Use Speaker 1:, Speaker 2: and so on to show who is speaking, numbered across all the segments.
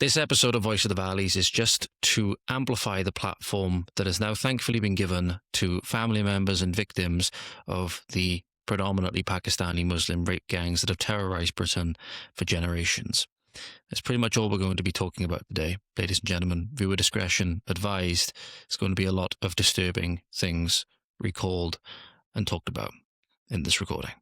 Speaker 1: This episode of Voice of the Valleys is just to amplify the platform that has now thankfully been given to family members and victims of the predominantly Pakistani Muslim rape gangs that have terrorized Britain for generations. That's pretty much all we're going to be talking about today, ladies and gentlemen. Viewer discretion advised. It's going to be a lot of disturbing things recalled and talked about in this recording.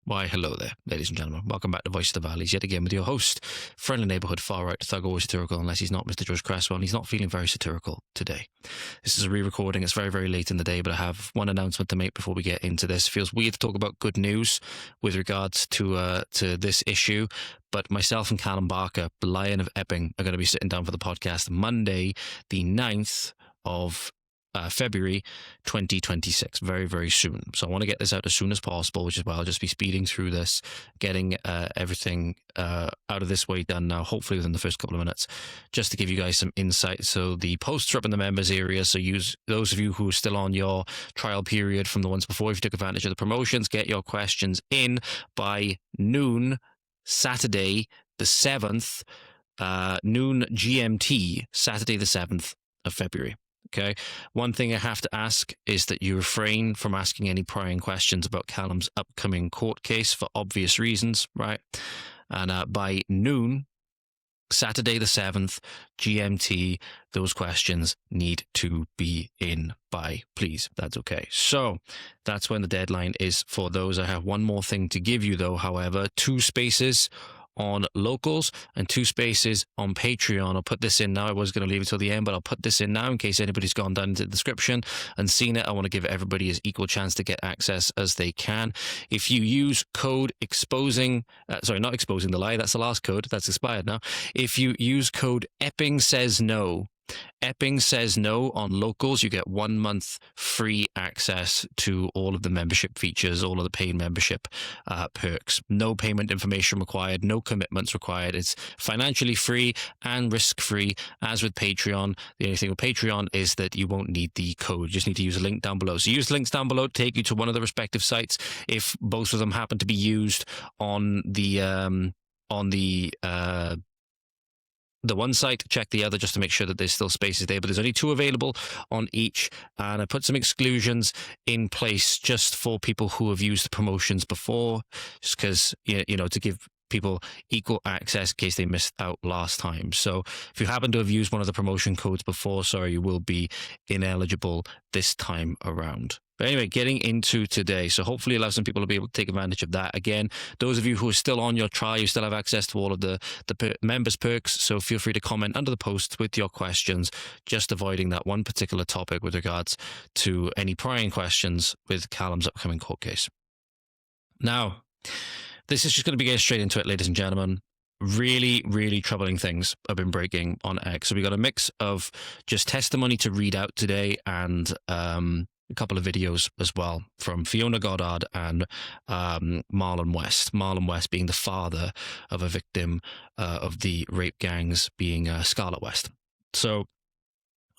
Speaker 1: Why, hello there, ladies and gentlemen. Welcome back to Voice of the Valleys, yet again with your host, friendly neighbourhood far-right thug, always satirical, unless he's not Mr. George Cresswell, and he's not feeling very satirical today. This is a re-recording. It's very, very late in the day, but I have one announcement to make before we get into this. It feels weird to talk about good news with regards to this issue, but myself and Callum Barker, the Lion of Epping, are going to be sitting down for the podcast Monday, the 9th of February 2026, very, very soon. So I want to get this out as soon as possible, which is why I'll just be speeding through this, getting everything out of this way done now, hopefully within the first couple of minutes, just to give you guys some insight. So the posts are up in the members area, so use those of you who are still on your trial period from the ones before, if you took advantage of the promotions, get your questions in by noon Saturday the 7th, noon GMT, Saturday the 7th of February. Okay. One thing I have to ask is that you refrain from asking any prying questions about Callum's upcoming court case for obvious reasons, right? And by noon, Saturday the 7th, GMT, those questions need to be in by, please. That's okay. So that's when the deadline is for those. I have one more thing to give you, though, however, 2 spaces on locals and 2 spaces on Patreon. I'll put this in now. I was going to leave it till the end, but I'll put this in now in case anybody's gone down into the description and seen it. I want to give everybody as equal chance to get access as they can. If you use code exposing, not exposing the lie, that's the last code, that's expired now. If you use code EPPINGSAYSNO, Epping Says No on locals, you get 1 month free access to all of the membership features, all of the paid membership perks. No payment information required, no commitments required. It's financially free and risk-free, as with Patreon. The only thing with Patreon is that you won't need the code. You just need to use a link down below. So use the links down below to take you to one of the respective sites. If both of them happen to be used on the one site, check the other just to make sure that there's still spaces there, but there's only 2 available on each, and I put some exclusions in place just for people who have used the promotions before, just because, you know, to give people equal access in case they missed out last time. So if you happen to have used one of the promotion codes before, sorry, you will be ineligible this time around. But anyway, getting into today. So hopefully allow some people to be able to take advantage of that. Again, those of you who are still on your trial, you still have access to all of the members perks. So feel free to comment under the post with your questions, just avoiding that one particular topic with regards to any prying questions with Callum's upcoming court case. Now, this is just going to be getting straight into it, ladies and gentlemen. Really, really troubling things have been breaking on X. So we got a mix of just testimony to read out today and a couple of videos as well from Fiona Goddard and Marlon West. Marlon West being the father of a victim of the rape gangs, being Scarlett West. So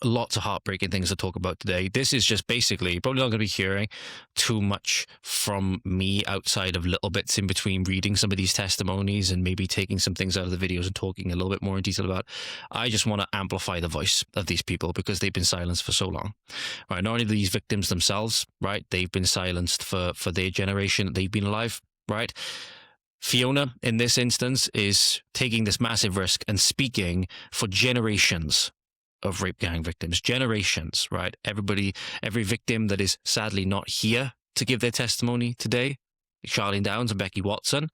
Speaker 1: lots of heartbreaking things to talk about today. This is just basically, probably not going to be hearing too much from me outside of little bits in between reading some of these testimonies and maybe taking some things out of the videos and talking a little bit more in detail about. I just want to amplify the voice of these people because they've been silenced for so long. Right? Not only these victims themselves, right? They've been silenced for their generation that they've been alive, right? Fiona, in this instance, is taking this massive risk and speaking for generations of rape gang victims, generations, right? Every victim that is sadly not here to give their testimony today, Charlene Downs and Becky Watson,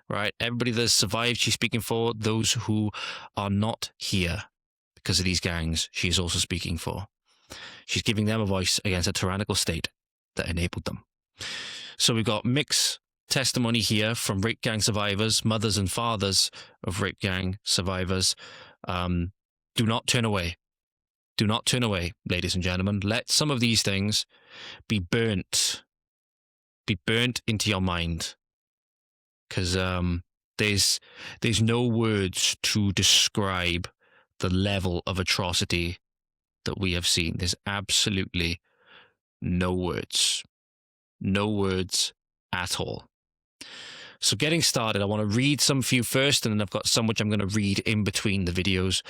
Speaker 1: right? Everybody that's survived, she's speaking for. Those who are not here because of these gangs, she's also speaking for. She's giving them a voice against a tyrannical state that enabled them. So we've got mixed testimony here from rape gang survivors, mothers and fathers of rape gang survivors. Do not turn away. Do not turn away, ladies and gentlemen. Let some of these things be burnt into your mind, because there's no words to describe the level of atrocity that we have seen. There's absolutely no words at all. So getting started, I want to read some for you first, and then I've got some which I'm going to read in between the videos.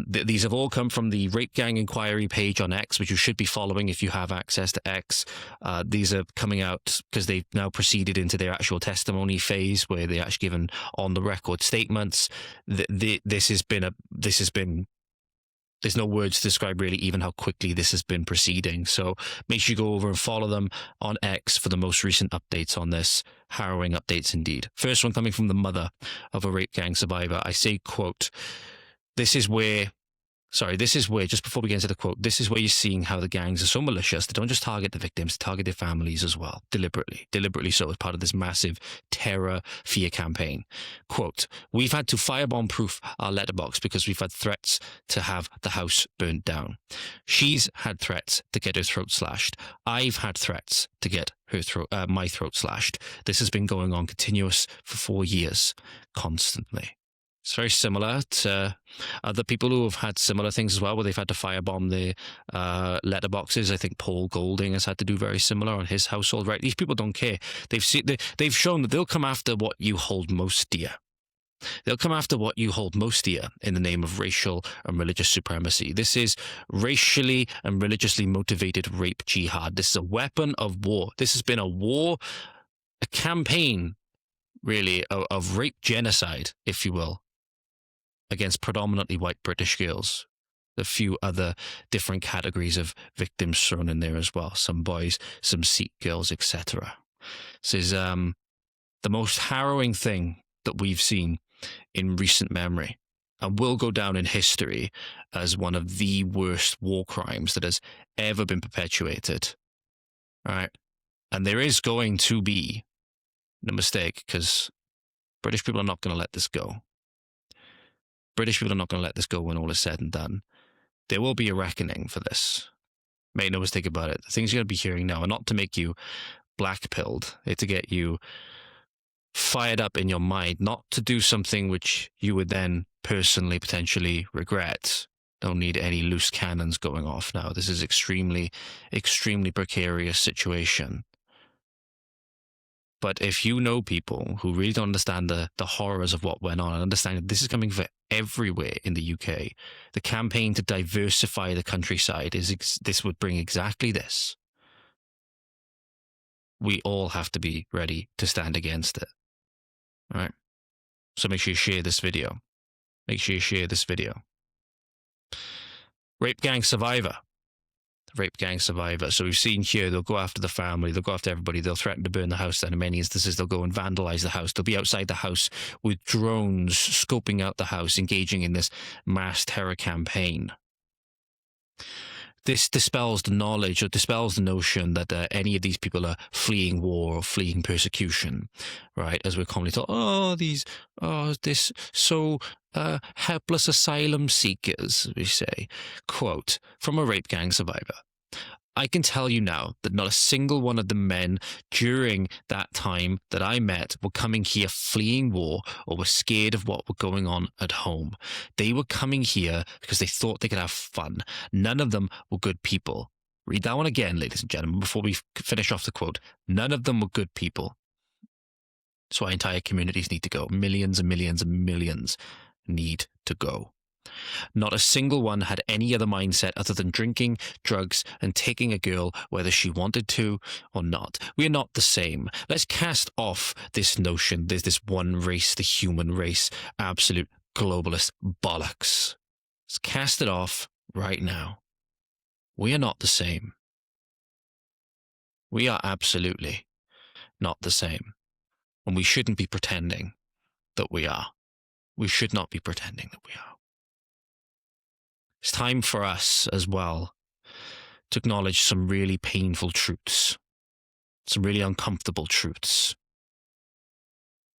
Speaker 1: These have all come from the Rape Gang Inquiry page on X, which you should be following if you have access to X. These are coming out because they've now proceeded into their actual testimony phase, where they're actually given on-the-record statements. This has been there's no words to describe really even how quickly this has been proceeding. So make sure you go over and follow them on X for the most recent updates on this. Harrowing updates indeed. First one coming from the mother of a rape gang survivor. I say, quote, this is where, just before we get into the quote, this is where you're seeing how the gangs are so malicious. They don't just target the victims, they target their families as well, deliberately so, as part of this massive terror fear campaign. Quote, we've had to firebomb-proof our letterbox because we've had threats to have the house burnt down. She's had threats to get her throat slashed. I've had threats to get my throat slashed. This has been going on continuous for 4 years, constantly. It's very similar to other people who have had similar things as well, where they've had to firebomb their letterboxes. I think Paul Golding has had to do very similar on his household. Right? These people don't care. They've shown that they'll come after what you hold most dear. They'll come after what you hold most dear in the name of racial and religious supremacy. This is racially and religiously motivated rape jihad. This is a weapon of war. This has been a campaign, really, of rape genocide, if you will, against predominantly white British girls. A few other different categories of victims thrown in there as well. Some boys, some Sikh girls, etc. This is the most harrowing thing that we've seen in recent memory, and will go down in history as one of the worst war crimes that has ever been perpetuated. All right? And there is going to be, no mistake, because British people are not going to let this go. British people are not going to let this go when all is said and done. There will be a reckoning for this. Make no mistake about it. The things you're going to be hearing now are not to make you black-pilled. They're to get you fired up in your mind, not to do something which you would then personally potentially regret. Don't need any loose cannons going off now. This is extremely, extremely precarious situation. But if you know people who really don't understand the horrors of what went on, and understand that this is coming from everywhere in the UK, the campaign to diversify the countryside this would bring exactly this. We all have to be ready to stand against it. All right? So make sure you share this video. Make sure you share this video. Rape gang survivor. Rape gang survivor. So we've seen here, they'll go after the family, they'll go after everybody, they'll threaten to burn the house down. In many instances, they'll go and vandalize the house. They'll be outside the house with drones, scoping out the house, engaging in this mass terror campaign. This dispels the knowledge, or dispels the notion that any of these people are fleeing war or fleeing persecution, right? As we're commonly told, this so helpless asylum seekers, we say. Quote, from a rape gang survivor. I can tell you now that not a single one of the men during that time that I met were coming here fleeing war or were scared of what were going on at home. They were coming here because they thought they could have fun. None of them were good people. Read that one again, ladies and gentlemen, before we finish off the quote. None of them were good people. That's why entire communities need to go. Millions and millions and millions need to go. Not a single one had any other mindset other than drinking, drugs, and taking a girl whether she wanted to or not. We are not the same. Let's cast off this notion there's this one race, the human race, absolute globalist bollocks. Let's cast it off right now. We are not the same. We are absolutely not the same. And we shouldn't be pretending that we are. We should not be pretending that we are. It's time for us as well to acknowledge some really painful truths, some really uncomfortable truths.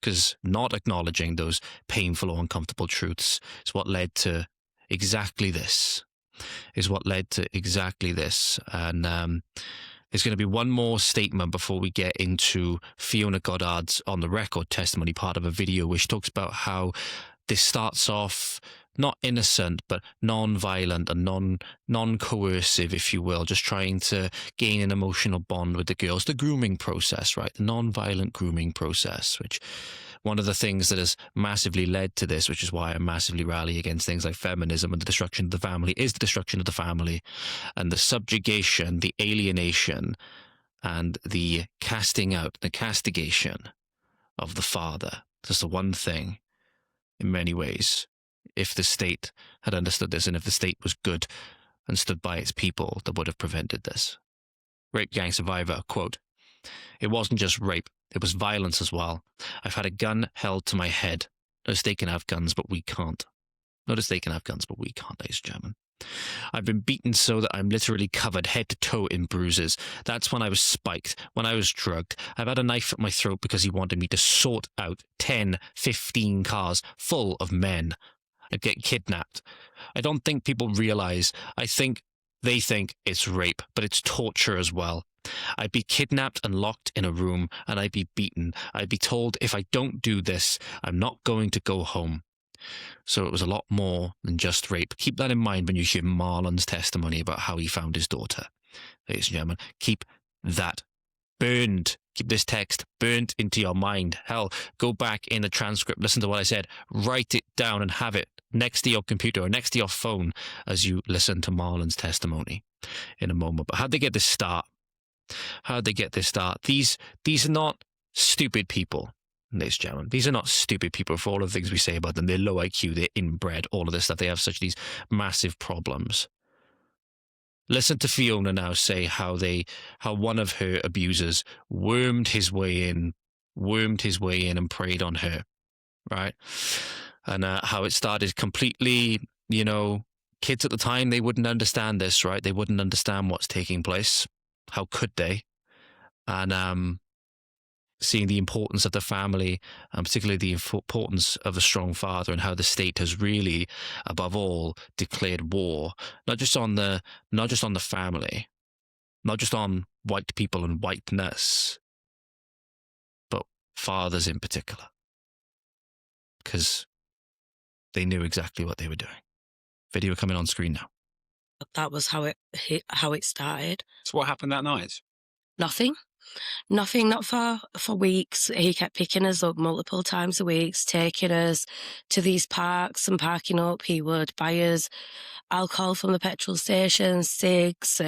Speaker 1: Because not acknowledging those painful or uncomfortable truths is what led to exactly this. And there's going to be one more statement before we get into Fiona Goddard's on the record testimony, part of a video which talks about how this starts off not innocent, but non-violent and non-coercive, if you will, just trying to gain an emotional bond with the girls. The grooming process, right? The non-violent grooming process, which one of the things that has massively led to this, which is why I massively rally against things like feminism and the destruction of the family, is the destruction of the family and the subjugation, the alienation, and the casting out, the castigation of the father. Just the one thing, in many ways, if the state had understood this and if the state was good and stood by its people, that would have prevented this. Rape gang survivor, quote, "It wasn't just rape, it was violence as well. I've had a gun held to my head. Notice they can have guns, but we can't. Notice they can have guns, but we can't, ladies and gentlemen. I've been beaten so that I'm literally covered head to toe in bruises. That's when I was spiked, when I was drugged. I've had a knife at my throat because he wanted me to sort out 10, 15 cars full of men. I'd get kidnapped. I don't think people realize. They think it's rape, but it's torture as well. I'd be kidnapped and locked in a room, and I'd be beaten. I'd be told if I don't do this, I'm not going to go home. So it was a lot more than just rape. Keep that in mind when you hear Marlon's testimony about how he found his daughter. Ladies and gentlemen, keep that burned. Keep this text burnt into your mind. Hell, go back in the transcript, listen to what I said, write it down and have it next to your computer or next to your phone as you listen to Marlon's testimony in a moment. But how'd they get this start? How'd they get this start? These are not stupid people. Ladies and gentlemen, these are not stupid people for all of the things we say about them. They're low IQ, they're inbred, all of this stuff. They have these massive problems. Listen to Fiona now say how one of her abusers wormed his way in and preyed on her, right? And how it started completely, kids at the time, they wouldn't understand this, right? They wouldn't understand what's taking place. How could they? And seeing the importance of the family, and particularly the importance of a strong father, and how the state has really, above all, declared war, not just on the family, not just on white people and whiteness, but fathers in particular, because they knew exactly what they were doing. Video coming on screen now.
Speaker 2: That was how it started.
Speaker 3: So what happened that night?
Speaker 2: Nothing, not for weeks. He kept picking us up multiple times a week, taking us to these parks and parking up. He would buy us alcohol from the petrol station, cigs,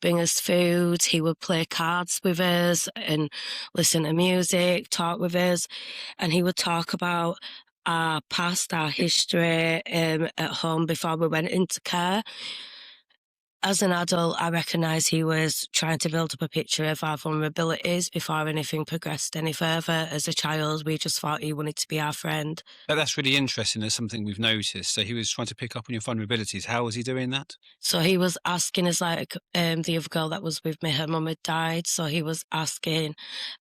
Speaker 2: bring us food. He would play cards with us and listen to music, talk with us. And he would talk about our past, our history at home before we went into care. As an adult, I recognise he was trying to build up a picture of our vulnerabilities before anything progressed any further. As a child, we just thought he wanted to be our friend.
Speaker 3: That's really interesting. There's something we've noticed. So he was trying to pick up on your vulnerabilities. How was he doing that?
Speaker 2: So he was asking us, like, the other girl that was with me, her mum had died. So he was asking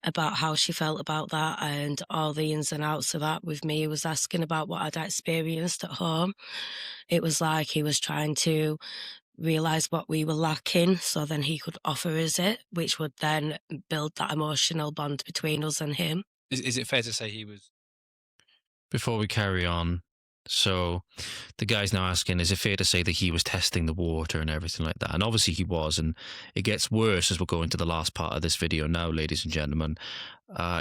Speaker 2: about how she felt about that and all the ins and outs of that with me. He was asking about what I'd experienced at home. It was like he was trying to realise what we were lacking, so then he could offer us it, which would then build that emotional bond between us and him.
Speaker 3: Is it fair to say he was...
Speaker 1: Before we carry on, so the guy's now asking, is it fair to say that he was testing the water and everything like that? And obviously he was, and it gets worse as we'll go into the last part of this video now, ladies and gentlemen.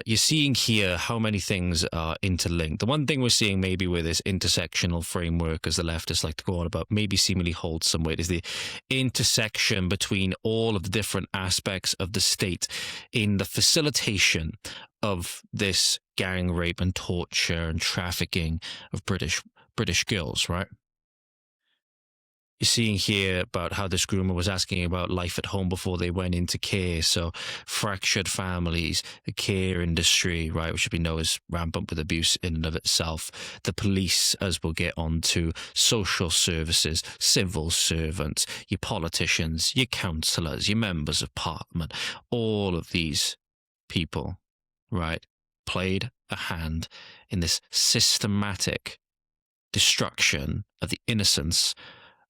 Speaker 1: You're seeing here how many things are interlinked. The one thing we're seeing maybe with this intersectional framework, as the leftists like to go on about, maybe seemingly holds some weight, is the intersection between all of the different aspects of the state in the facilitation of this gang rape and torture and trafficking of British girls, right? You're seeing here about how this groomer was asking about life at home before they went into care. So fractured families, the care industry, right, which should be known as rampant with abuse in and of itself. The police, as we'll get on to, social services, civil servants, your politicians, your councillors, your members of parliament, all of these people, right, played a hand in this systematic destruction of the innocence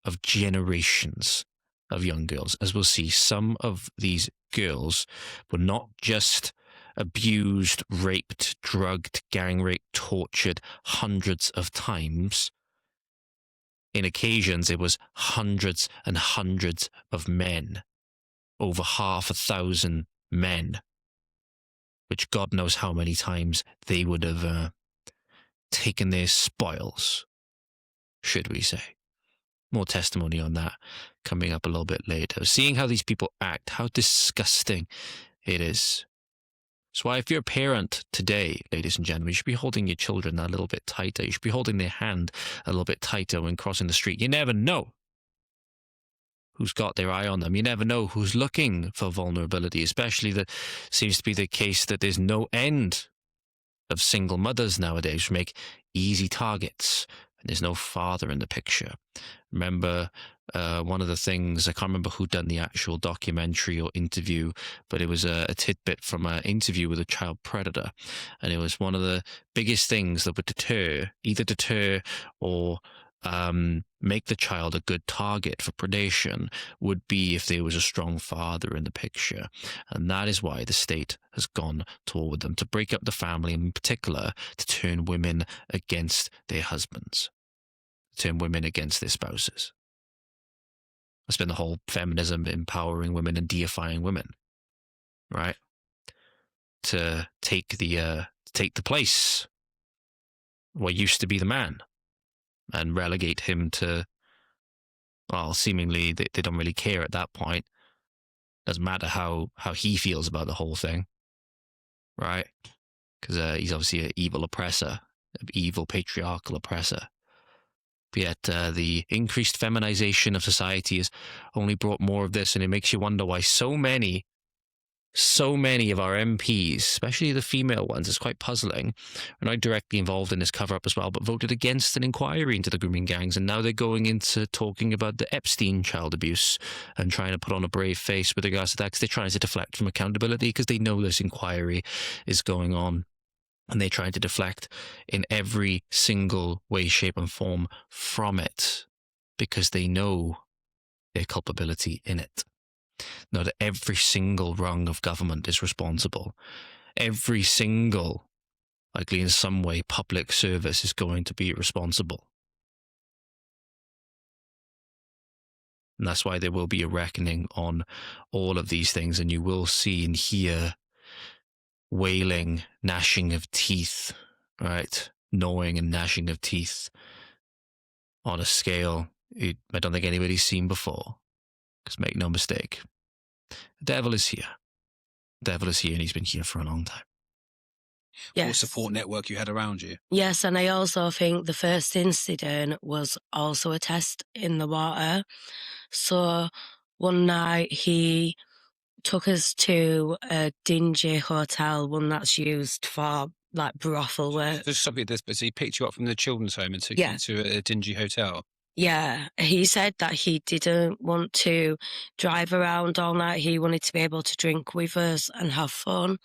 Speaker 1: of generations of young girls. As we'll see, some of these girls were not just abused, raped, drugged, gang raped, tortured hundreds of times. in occasions, it was hundreds and hundreds of men, over 500 men, which God knows how many times they would have taken their spoils, should we say. More testimony on that coming up a little bit later. Seeing how these people act, how disgusting it is. That's why if you're a parent today, ladies and gentlemen, you should be holding your children a little bit tighter. You should be holding their hand a little bit tighter when crossing the street. You never know who's got their eye on them. You never know who's looking for vulnerability, especially that seems to be the case that there's no end of single mothers nowadays who make easy targets, and there's no father in the picture. Remember one of the things, I can't remember who done the actual documentary or interview, but it was a tidbit from an interview with a child predator, and it was one of the biggest things that would either deter or make the child a good target for predation would be if there was a strong father in the picture. And that is why the state has gone toward them, to break up the family, and in particular to turn women against their husbands, turn women against their spouses. That's been the whole feminism, empowering women and deifying women, right? To take the place what used to be the man and relegate him to, well, seemingly they don't really care at that point. Doesn't matter how he feels about the whole thing, right? Because he's obviously an evil oppressor, an evil patriarchal oppressor. But yet the increased feminization of society has only brought more of this, and it makes you wonder why so many of our MPs, especially the female ones, it's quite puzzling, are not directly involved in this cover-up as well, but voted against an inquiry into the grooming gangs, and now they're going into talking about the Epstein child abuse and trying to put on a brave face with regards to that, because they're trying to deflect from accountability because they know this inquiry is going on. And they're trying to deflect in every single way, shape, and form from it because they know their culpability in it. Know that every single rung of government is responsible. Every single, likely in some way, public service is going to be responsible. And that's why there will be a reckoning on all of these things, and you will see and hear wailing, gnashing of teeth, right? Gnawing and gnashing of teeth on a scale I don't think anybody's seen before. Because make no mistake, the devil is here. The devil is here, and he's been here for a long time.
Speaker 2: Yes.
Speaker 3: What support network you had around you?
Speaker 2: Yes, and I also think the first incident was also a test in the water. So one night he took us to a dingy hotel, one that's used for like brothel work.
Speaker 3: Just something this, but so he picked you up from the children's home and took you to a dingy hotel.
Speaker 2: Yeah, he said that he didn't want to drive around all night. He wanted to be able to drink with us and have fun.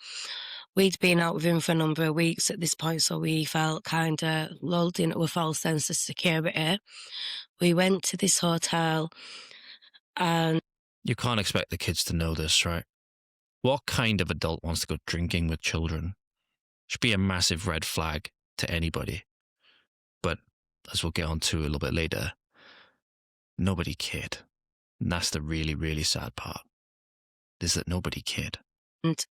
Speaker 2: We'd been out with him for a number of weeks at this point, so we felt kind of lulled into a false sense of security. We went to this hotel and...
Speaker 1: You can't expect the kids to know this, right? What kind of adult wants to go drinking with children? Should be a massive red flag to anybody. But as we'll get on to a little bit later, nobody cared. And that's the really, really sad part, is that nobody cared.
Speaker 2: And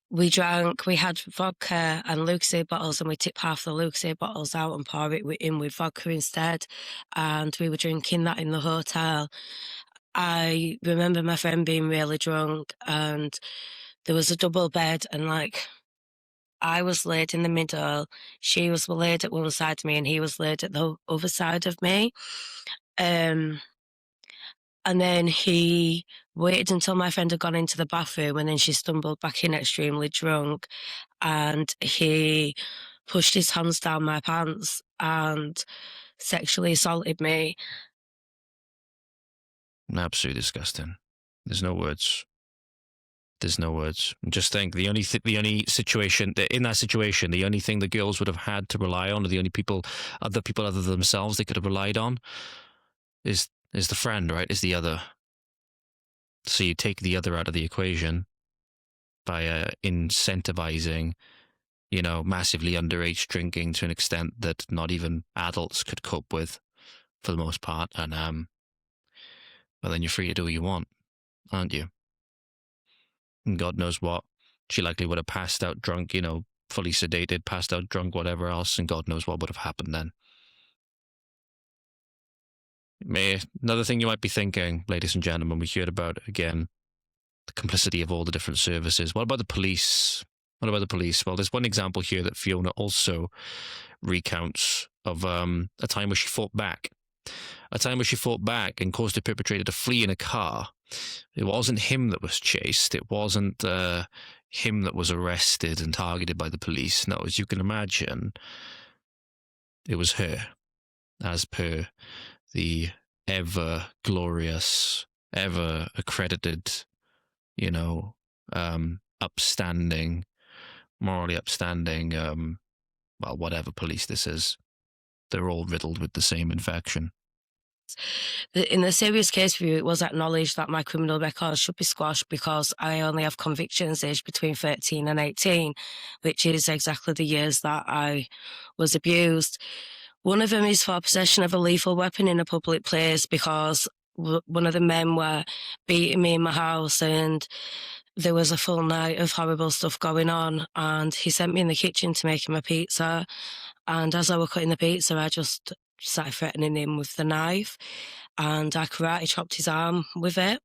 Speaker 2: we drank, we had vodka and Lucozade bottles, and we tipped half the Lucozade bottles out and pour it in with vodka instead. And we were drinking that in the hotel. I remember my friend being really drunk, and there was a double bed, and like I was laid in the middle, she was laid at one side of me, and he was laid at the other side of me. And then he waited until my friend had gone into the bathroom, and then she stumbled back in extremely drunk, and he pushed his hands down my pants and sexually assaulted me.
Speaker 1: Absolutely disgusting. There's no words. There's no words. Just think, the only situation in that situation, the only thing the girls would have had to rely on, or the only other people other than themselves they could have relied on, is the friend, right? Is the other. So you take the other out of the equation by incentivizing, massively underage drinking to an extent that not even adults could cope with. for the most part, and well, then you're free to do what you want, aren't you? And God knows what. She likely would have passed out drunk, you know, fully sedated, passed out drunk, whatever else, and God knows what would have happened then. Another thing you might be thinking, ladies and gentlemen, we heard about, again, the complicity of all the different services. What about the police? What about the police? Well, there's one example here that Fiona also recounts of a time where she fought back. A time where she fought back and caused the perpetrator to flee in a car. It wasn't him that was chased. It wasn't him that was arrested and targeted by the police. No, as you can imagine, it was her, as per the ever glorious, ever accredited, you know, upstanding, morally upstanding, well, whatever police this is. They're all riddled with the same infection.
Speaker 2: In the serious case review, it was acknowledged that my criminal record should be squashed because I only have convictions aged between 13 and 18, which is exactly the years that I was abused. One of them is for possession of a lethal weapon in a public place because one of the men were beating me in my house and there was a full night of horrible stuff going on, and he sent me in the kitchen to make him a pizza. And as I was cutting the pizza, I just started threatening him with the knife, and I karate chopped his arm with it.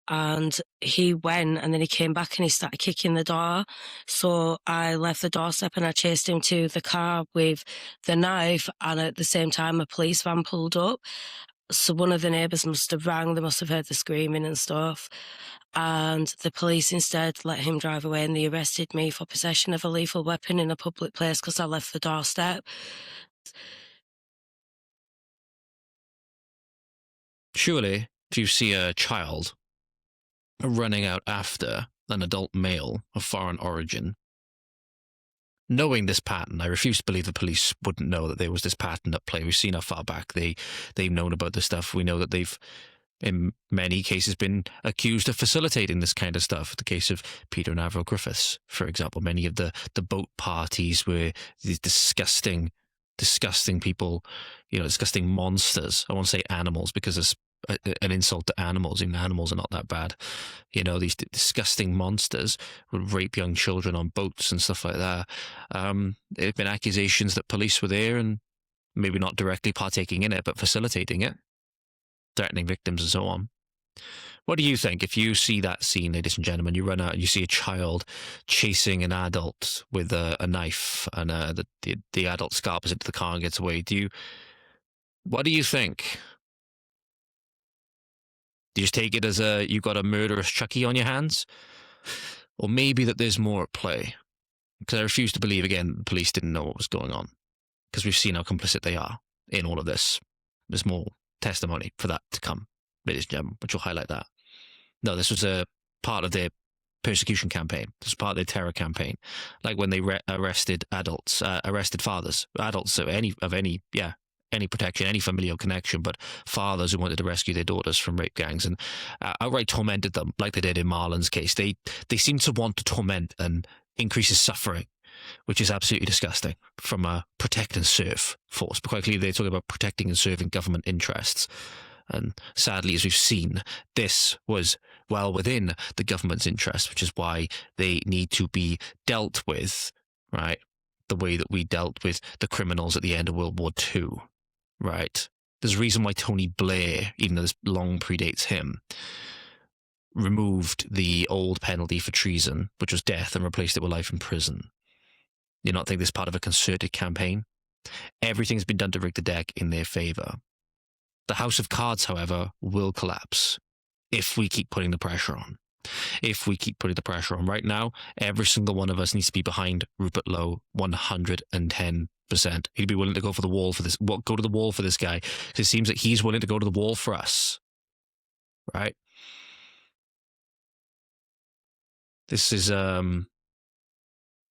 Speaker 2: And he went, and then he came back and he started kicking the door. So I left the doorstep and I chased him to the car with the knife. And at the same time, a police van pulled up. So one of the neighbours must have rang. They must have heard the screaming and stuff. And the police instead let him drive away, and they arrested me for possession of a lethal weapon in a public place because I left the doorstep.
Speaker 1: Surely, if you see a child running out after an adult male of foreign origin, knowing this pattern, I refuse to believe the police wouldn't know that there was this pattern at play. We've seen how far back they've known about this stuff. We know that they've, in many cases, been accused of facilitating this kind of stuff. The case of Peter and Avril Griffiths, for example, many of the boat parties were these disgusting people, you know, disgusting monsters. I won't say animals because it's an insult to animals. Even animals are not that bad. You know, these disgusting monsters would rape young children on boats and stuff like that. There have been accusations that police were there and maybe not directly partaking in it, but facilitating it, threatening victims and so on. What do you think if you see that scene, ladies and gentlemen? You run out and you see a child chasing an adult with a knife, and the adult scarpers into the car and gets away. What do you think? Do you just take it as you've got a murderous Chucky on your hands? Or maybe that there's more at play? Because I refuse to believe, again, the police didn't know what was going on. Because we've seen how complicit they are in all of this. There's more testimony for that to come, ladies and gentlemen, which will highlight that. No, this was a part of their persecution campaign. This was part of their terror campaign. Like when they arrested fathers, adults of any protection, any familial connection, but fathers who wanted to rescue their daughters from rape gangs and outright tormented them, like they did in Marlon's case. They seem to want to torment and increase his suffering, which is absolutely disgusting, from a protect and serve force. But quite clearly, they're talking about protecting and serving government interests. And sadly, as we've seen, this was well within the government's interest, which is why they need to be dealt with, right, the way that we dealt with the criminals at the end of World War II, right? There's a reason why Tony Blair, even though this long predates him, removed the old penalty for treason, which was death, and replaced it with life in prison. You not think this is part of a concerted campaign? Everything's been done to rig the deck in their favour. The House of Cards, however, will collapse if we keep putting the pressure on. If we keep putting the pressure on. Right now, every single one of us needs to be behind Rupert Lowe 110%. He'd be willing to go for the wall for this. Go to the wall for this guy. It seems that he's willing to go to the wall for us. Right? This is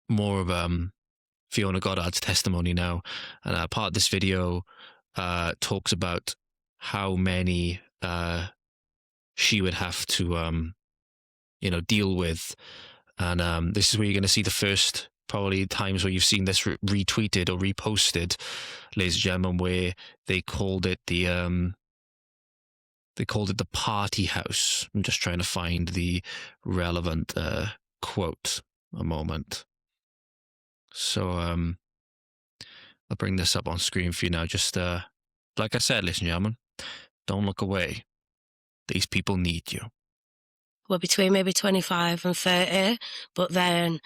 Speaker 1: more of Fiona Goddard's testimony now. And part of this video talks about how many she would have to, deal with. And this is where you're going to see the first probably times where you've seen this retweeted or reposted, ladies and gentlemen, where they called it the party house. I'm just trying to find the relevant quote. A moment. So I'll bring this up on screen for you now. Just like I said, ladies and gentlemen, don't look away. These people need you.
Speaker 2: We're between maybe 25 and 30, but then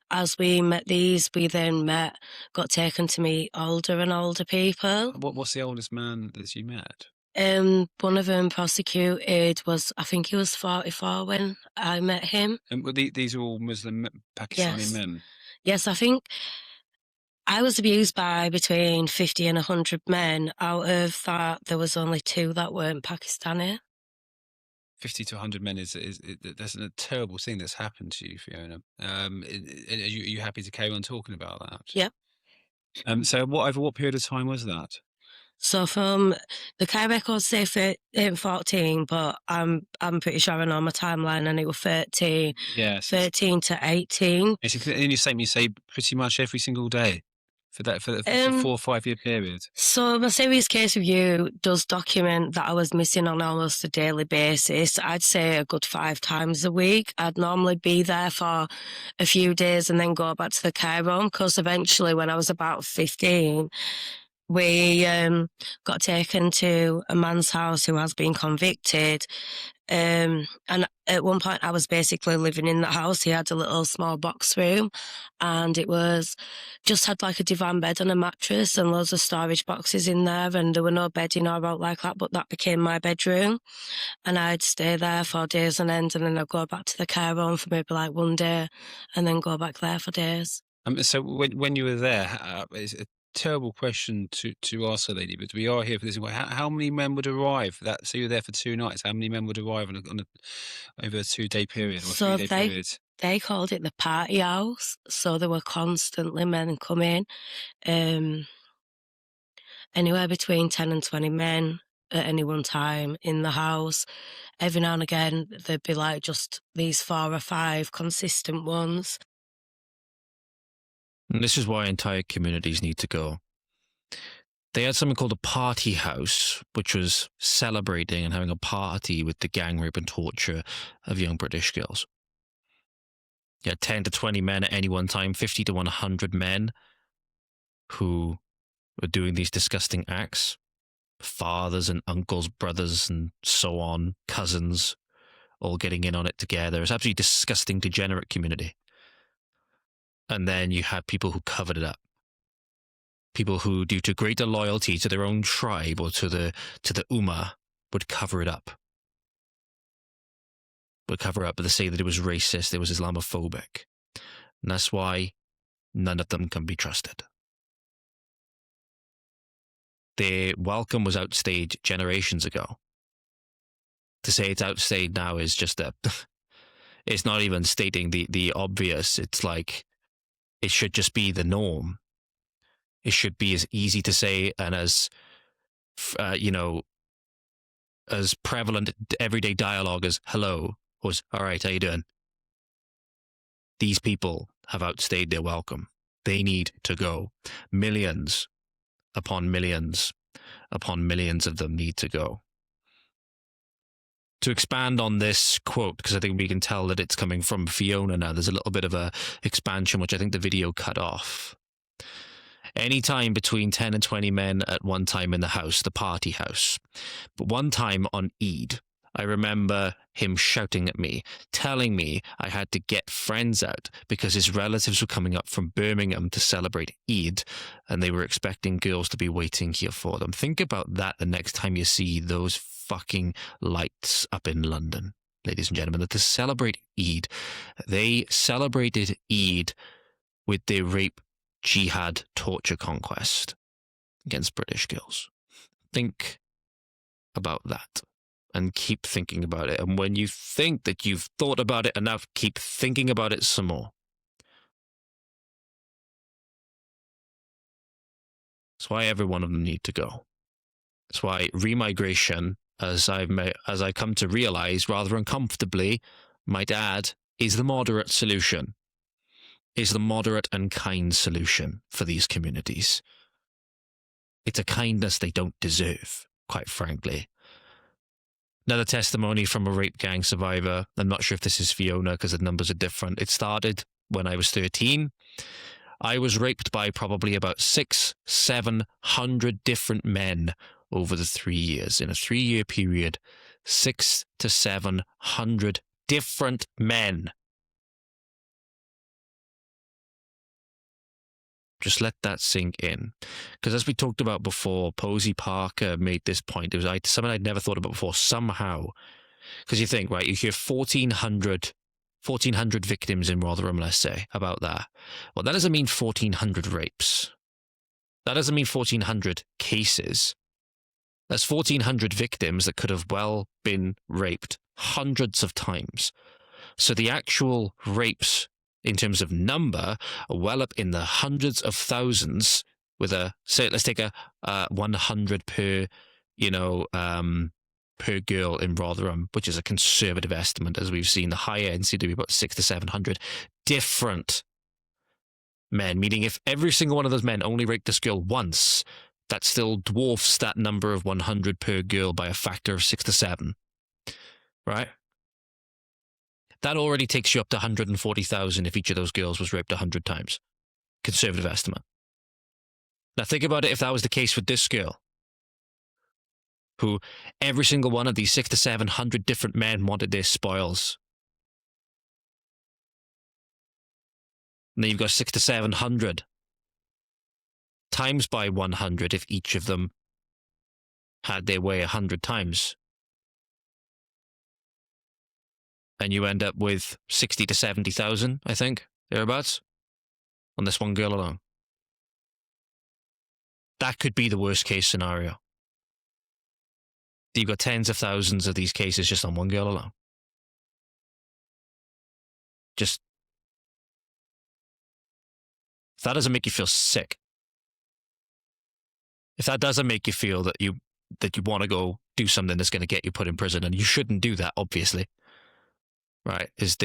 Speaker 2: as we met these, we then got taken to meet older and older people.
Speaker 3: What's the oldest man that you met?
Speaker 2: One of them prosecuted I think he was 44 when I met him.
Speaker 3: And these are all Muslim Pakistani men?
Speaker 2: Yes, I think I was abused by between 50 and 100 men. Out of that, there was only 2 that weren't Pakistani.
Speaker 3: 50 to 100 men that's a terrible thing that's happened to you, Fiona. Are you happy to carry on talking about that?
Speaker 2: Yep.
Speaker 3: So over what period of time was that?
Speaker 2: So from the Kai records say 14, but I'm pretty sure I know my timeline, and it was 13.
Speaker 3: Yes.
Speaker 2: 13 to 18.
Speaker 3: In your statement, you say pretty much every single day for the 4 or 5 year period.
Speaker 2: So my serious case review does document that I was missing on almost a daily basis. I'd say a good 5 times a week. I'd normally be there for a few days and then go back to the care home, because eventually when I was about 15, we got taken to a man's house who has been convicted. And at one point I was basically living in the house. He had a little small box room, and it was just had like a divan bed and a mattress and loads of storage boxes in there, and there were no bedding or out like that, but that became my bedroom. And I'd stay there for days on end, and then I'd go back to the care home for maybe like one day and then go back there for days.
Speaker 3: So when you were there, it's a terrible question to ask a lady, but we are here for this. How many men would arrive? So you were there for 2 nights. How many men would arrive over a 2-day period or
Speaker 2: So
Speaker 3: 3-day period?
Speaker 2: They called it the party house. So there were constantly men coming, anywhere between 10 and 20 men at any one time in the house. Every now and again, there'd be like just these 4 or 5 consistent ones.
Speaker 1: And this is why entire communities need to go. They had something called a party house, which was celebrating and having a party with the gang rape and torture of young British girls. You had 10 to 20 men at any one time, 50 to 100 men who were doing these disgusting acts. Fathers and uncles, brothers and so on, cousins, all getting in on it together. It's absolutely disgusting, degenerate community. And then you had people who covered it up. People who, due to greater loyalty to their own tribe or to the Ummah, would cover it up. Would cover up, but they say that it was racist, it was Islamophobic. And that's why none of them can be trusted. Their welcome was outstayed generations ago. To say it's outstayed now is just it's not even stating the obvious. It's like, it should just be the norm. It should be as easy to say and as, as prevalent everyday dialogue as hello was, all right, how you doing? These people have outstayed their welcome. They need to go. Millions upon millions upon millions of them need to go. To expand on this quote, because I think we can tell that it's coming from Fiona now, there's a little bit of a expansion, which I think the video cut off. Any time between 10 and 20 men at one time in the house, the party house. But one time on Eid, I remember him shouting at me, telling me I had to get friends out because his relatives were coming up from Birmingham to celebrate Eid, and they were expecting girls to be waiting here for them. Think about that the next time you see those fucking lights up in London, ladies and gentlemen, that to celebrate Eid, they celebrated Eid with their rape, jihad, torture conquest against British girls. Think about that and keep thinking about it. And when you think that you've thought about it enough, keep thinking about it some more. That's why every one of them need to go. That's why remigration, as I come to realize rather uncomfortably, might add, is the moderate solution. is the moderate and kind solution for these communities. It's a kindness they don't deserve, quite frankly. Another testimony from a rape gang survivor. I'm not sure if this is Fiona because the numbers are different. It started when I was 13. I was raped by probably about 600-700 different men over the 3 years. In a 3-year period, 600 to 700 different men. Just let that sink in. Because as we talked about before, Posey Parker made this point. It was something I'd never thought about before, somehow. Because you think, right, you hear 1,400 victims in Rotherham, let's say, about that. Well, that doesn't mean 1,400 rapes. That doesn't mean 1,400 cases. That's 1,400 victims that could have well been raped hundreds of times. So the actual rapes, in terms of number, are well up in the hundreds of thousands with let's take a 100 per, per girl in Rotherham, which is a conservative estimate, as we've seen. The higher end seem to be about 600 to 700 different men, meaning if every single one of those men only raped this girl once, that still dwarfs that number of 100 per girl by a factor of 6 to 7, right? That already takes you up to 140,000 if each of those girls was raped 100 times. Conservative estimate. Now think about it if that was the case with this girl, who every single one of these 600 to 700 different men wanted their spoils. And then you've got 600 to 700 times by 100 if each of them had their way 100 times. And you end up with 60 to 70,000, I think, thereabouts, on this one girl alone. That could be the worst case scenario. You've got tens of thousands of these cases just on one girl alone. Just, if that doesn't make you feel sick, if that doesn't make you feel that you want to go do something that's going to get you put in prison, and you shouldn't do that, obviously. Right, it's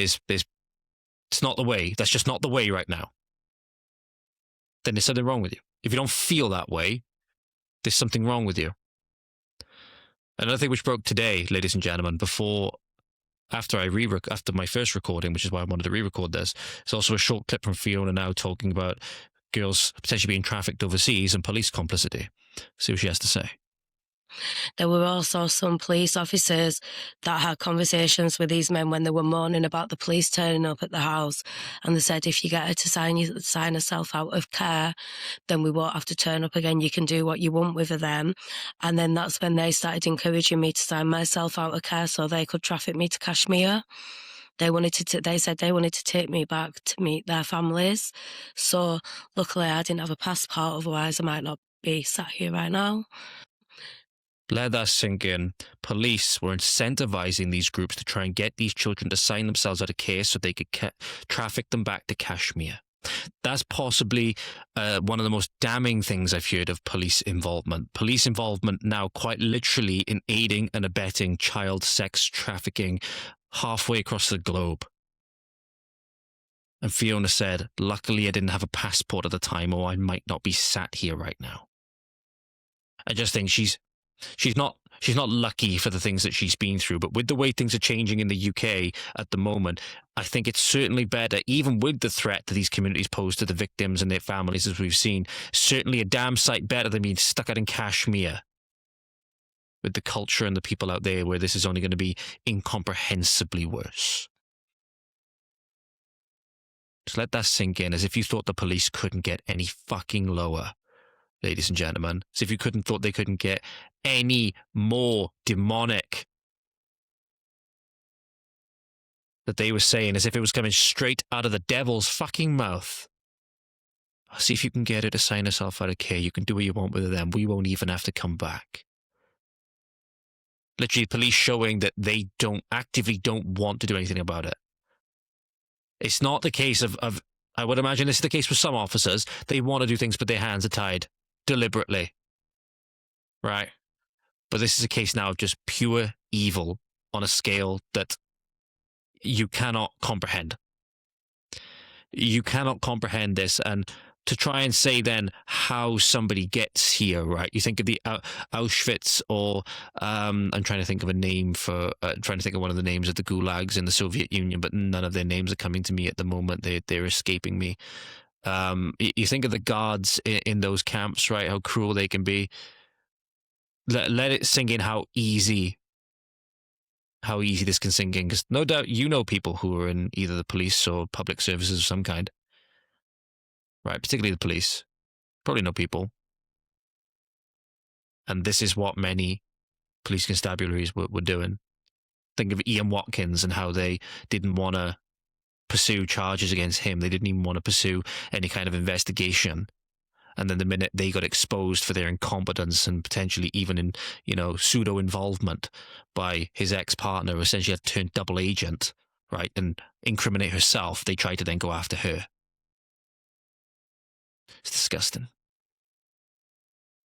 Speaker 1: not the way. That's just not the way right now. Then there's something wrong with you. If you don't feel that way, there's something wrong with you. Another thing which broke today, ladies and gentlemen, after my first recording, which is why I wanted to re-record this, it's also a short clip from Fiona now talking about girls potentially being trafficked overseas and police complicity. See what she has to say.
Speaker 2: There were also some police officers that had conversations with these men when they were moaning about the police turning up at the house, and they said, if you get her to sign herself out of care, then we won't have to turn up again. You can do what you want with her then. And then that's when they started encouraging me to sign myself out of care so they could traffic me to Kashmir. They said they wanted to take me back to meet their families. So luckily I didn't have a passport, otherwise I might not be sat here right now.
Speaker 1: Let that sink in. Police were incentivizing these groups to try and get these children to sign themselves out of care so they could traffic them back to Kashmir. That's possibly one of the most damning things I've heard of police involvement. Police involvement now quite literally in aiding and abetting child sex trafficking halfway across the globe. And Fiona said, luckily I didn't have a passport at the time, or I might not be sat here right now. I just think she's not lucky for the things that she's been through, but with the way things are changing in the UK at the moment, I think it's certainly better, even with the threat that these communities pose to the victims and their families, as we've seen, certainly a damn sight better than being stuck out in Kashmir with the culture and the people out there where this is only going to be incomprehensibly worse. Just let that sink in, as if you thought the police couldn't get any fucking lower, ladies and gentlemen. As if you thought they couldn't get any more demonic. That they were saying, as if it was coming straight out of the devil's fucking mouth. See if you can get her to sign herself out of care. You can do what you want with them. We won't even have to come back. Literally, police showing that they actively don't want to do anything about it. It's not the case of I would imagine this is the case with some officers. They want to do things, but their hands are tied deliberately. Right? But this is a case now of just pure evil on a scale that you cannot comprehend. you cannot comprehend this. And to try and say then how somebody gets here, right? You think of the Auschwitz, or I'm trying to think of a name for, trying to think of one of the names of the gulags in the Soviet Union, but none of their names are coming to me at the moment. They're escaping me. You think of the guards in those camps, right? How cruel they can be. Let it sink in how easy this can sink in, because no doubt you know people who are in either the police or public services of some kind, right? Particularly the police. Probably know people. And this is what many police constabularies were doing. Think of Ian Watkins and how they didn't want to pursue charges against him. They didn't even want to pursue any kind of investigation. And then the minute they got exposed for their incompetence and potentially even in, pseudo involvement by his ex-partner, who essentially had turned double agent, right, and incriminate herself, they tried to then go after her. It's disgusting.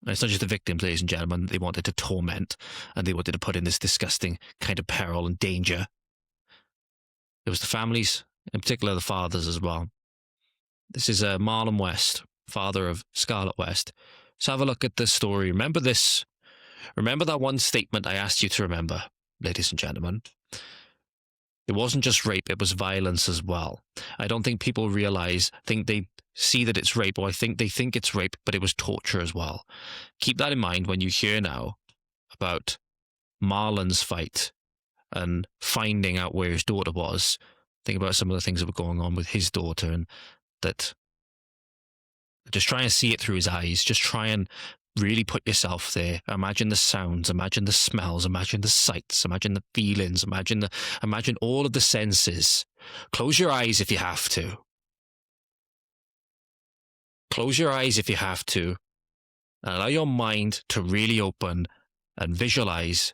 Speaker 1: And it's not just the victims, ladies and gentlemen, they wanted to torment, and they wanted to put in this disgusting kind of peril and danger. It was the families, in particular the fathers as well. This is Marlon West, father of Scarlett West. So have a look at this story. Remember this. Remember that one statement I asked you to remember, ladies and gentlemen. It wasn't just rape, it was violence as well. I don't think people think they see that it's rape, or they think it's rape, but it was torture as well. Keep that in mind when you hear now about Marlon's fight and finding out where his daughter was. Think about some of the things that were going on with his daughter, and that just try and see it through his eyes. Just try and really put yourself there. Imagine the sounds, imagine the smells, imagine the sights, imagine the feelings, imagine all of the senses. Close your eyes if you have to. Close your eyes if you have to, and allow your mind to really open and visualize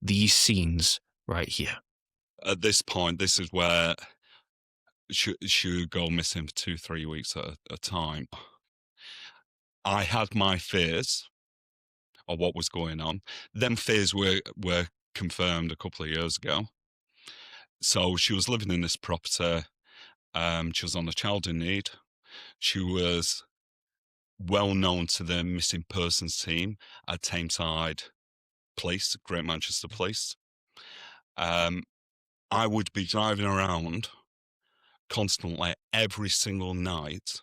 Speaker 1: these scenes right here.
Speaker 4: At this point, this is where she would go missing for 2-3 weeks at a time. I had my fears of what was going on. Them fears were confirmed a couple of years ago. So she was living in this property. She was on a child in need. She was well known to the missing persons team at Tameside Police, Great Manchester Police. I would be driving around constantly every single night,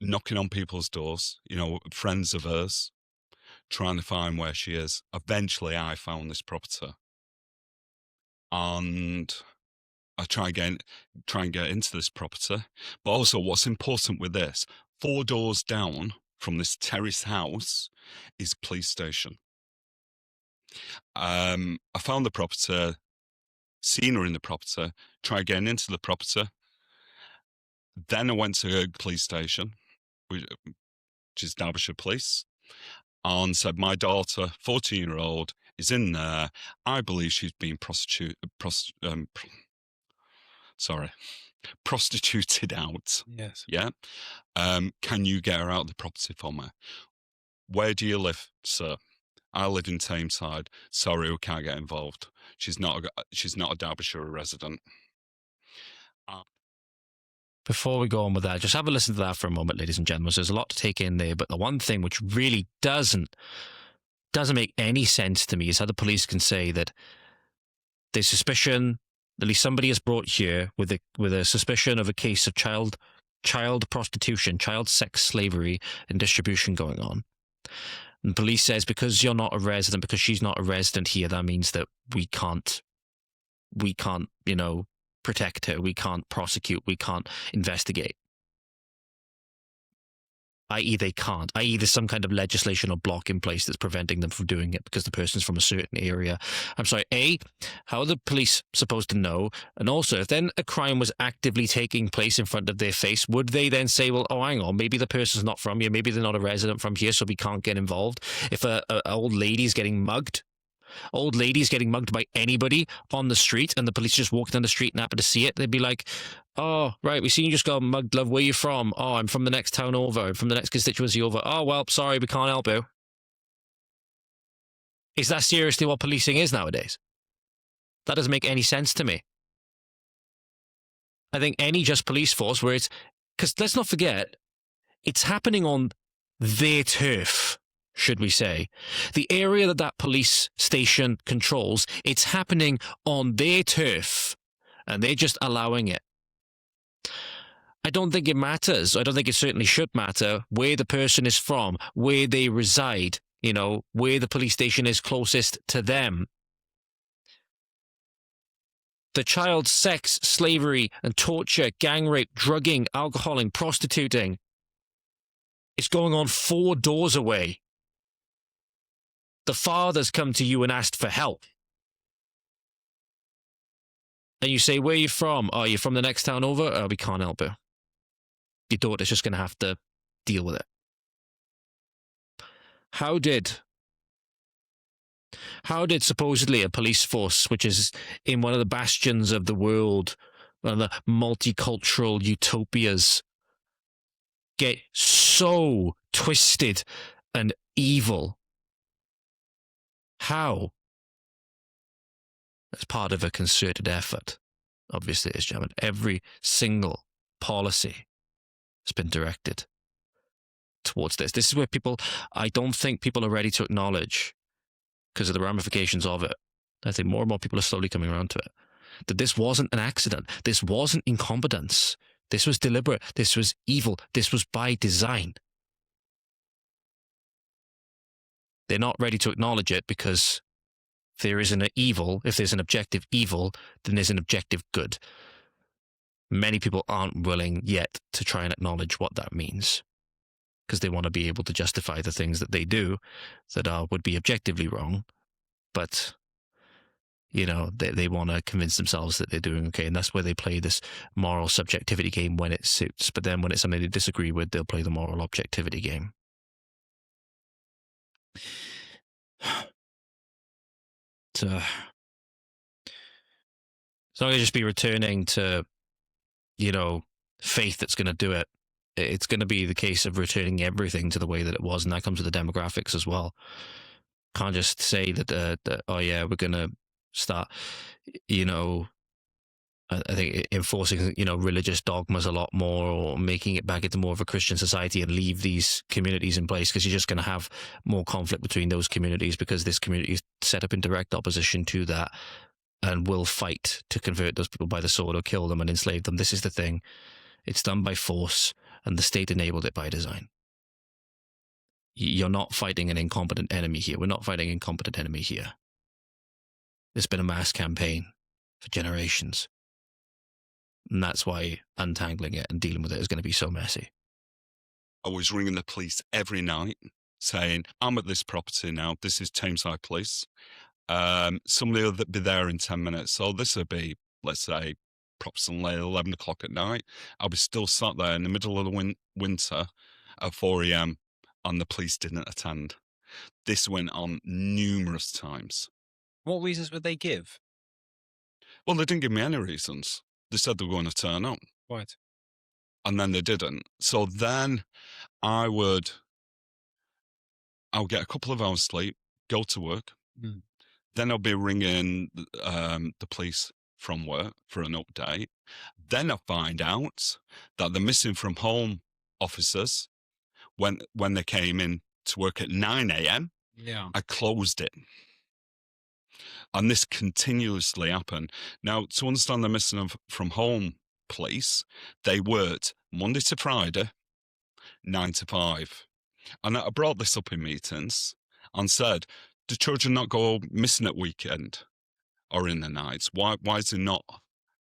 Speaker 4: knocking on people's doors, friends of hers, trying to find where she is. Eventually, I found this property. And I try and get into this property. But also, what's important with this, 4 doors down from this terrace house is a police station. I found the property, seen her in the property, tried getting into the property. Then I went to a police station, which is Derbyshire Police, and said, my daughter, 14-year-old, is in there. I believe she's been prostituted out.
Speaker 3: Yes.
Speaker 4: Yeah. Can you get her out of the property for me? Where do you live, sir? I live in Tameside. Sorry, we can't get involved. She's not a Derbyshire resident.
Speaker 1: Before we go on with that, just have a listen to that for a moment, ladies and gentlemen. So there's a lot to take in there, but the one thing which really doesn't make any sense to me is how the police can say that there's suspicion, at least somebody is brought here with a suspicion of a case of child prostitution, child sex slavery and distribution going on. And the police says, because you're not a resident, because she's not a resident here, that means that we can't, protect her, we can't prosecute, we can't investigate. I.e. they can't. I.e. there's some kind of legislation or block in place that's preventing them from doing it because the person's from a certain area. I'm sorry, A, how are the police supposed to know? And also, if then a crime was actively taking place in front of their face, would they then say, well, oh, hang on, maybe the person's not from here, maybe they're not a resident from here, so we can't get involved? If a old lady's getting mugged by anybody on the street, and the police just walk down the street and happen to see it, they'd be like, oh, right, we seen you just got mugged, love. Where you from? Oh, I'm from the next town over. I'm from the next constituency over. Oh, well, sorry, we can't help you. Is that seriously what policing is nowadays? That doesn't make any sense to me. I think any just police force where it's, because let's not forget, it's happening on their turf, should we say. The area that that police station controls, it's happening on their turf, and they're just allowing it. I don't think it matters. I don't think it certainly should matter where the person is from, where they reside, you know, where the police station is closest to them. The child sex, slavery, and torture, gang rape, drugging, alcoholing, prostituting, it's going on 4 doors away. The father's come to you and asked for help. And you say, where are you from? Oh, you're from the next town over? Oh, we can't help you. Your daughter's just going to have to deal with it. How did supposedly a police force, which is in one of the bastions of the world, one of the multicultural utopias, get so twisted and evil? How? As part of a concerted effort, obviously, it is, gentlemen. Every single policy has been directed towards this. This is where I don't think people are ready to acknowledge, because of the ramifications of it. I think more and more people are slowly coming around to it, that this wasn't an accident. This wasn't incompetence. This was deliberate. This was evil. This was by design. They're not ready to acknowledge it because if there is an evil, if there's an objective evil, then there's an objective good. Many people aren't willing yet to try and acknowledge what that means, because they want to be able to justify the things that they do that would be objectively wrong. But, you know, they want to convince themselves that they're doing okay. And that's where they play this moral subjectivity game when it suits. But then when it's something they disagree with, they'll play the moral objectivity game. So it's not going to just be returning to, you know, faith that's going to do it. It's going to be the case of returning everything to the way that it was, and that comes with the demographics as well. Can't just say that, oh yeah, we're going to start, you know, I think enforcing, you know, religious dogmas a lot more, or making it back into more of a Christian society and leave these communities in place, because you're just going to have more conflict between those communities, because this community is set up in direct opposition to that and will fight to convert those people by the sword or kill them and enslave them. This is the thing. It's done by force, and the state enabled it by design. You're not fighting an incompetent enemy here. We're not fighting an incompetent enemy here. There's been a mass campaign for generations. And that's why untangling it and dealing with it is going to be so messy.
Speaker 4: I was ringing the police every night saying, I'm at this property now. This is Tameside Police. Somebody will be there in 10 minutes. So this would be, let's say, approximately 11 o'clock at night. I was still sat there in the middle of the winter at 4 a.m. and the police didn't attend. This went on numerous times.
Speaker 3: What reasons would they give?
Speaker 4: Well, they didn't give me any reasons. They said they were going to turn up.
Speaker 3: Right.
Speaker 4: And then they didn't. So then I would get a couple of hours sleep, go to work.
Speaker 3: Mm.
Speaker 4: Then I'll be ringing the police from work for an update. Then I find out that the missing from home officers, when they came in to work at 9 a.m.,
Speaker 3: yeah,
Speaker 4: I closed it. And this continuously happened. Now, to understand the missing from home police, they worked Monday to Friday, 9 to 5. And I brought this up in meetings and said, do children not go missing at weekend or in the nights? Why is it not?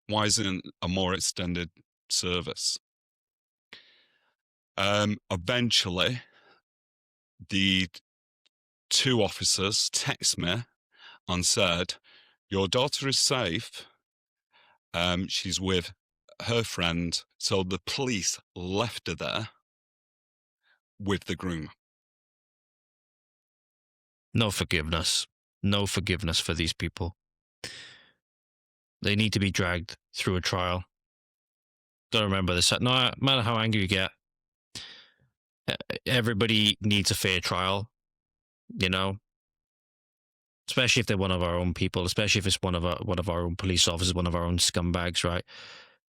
Speaker 4: Why isn't a more extended service? Eventually, the 2 officers text me and said, your daughter is safe. She's with her friend. So the police left her there with the groom.
Speaker 1: No forgiveness. No forgiveness for these people. They need to be dragged through a trial. Don't remember this. No matter how angry you get, everybody needs a fair trial, you know? Especially if they're one of our own people, especially if it's one of our own police officers, one of our own scumbags, right?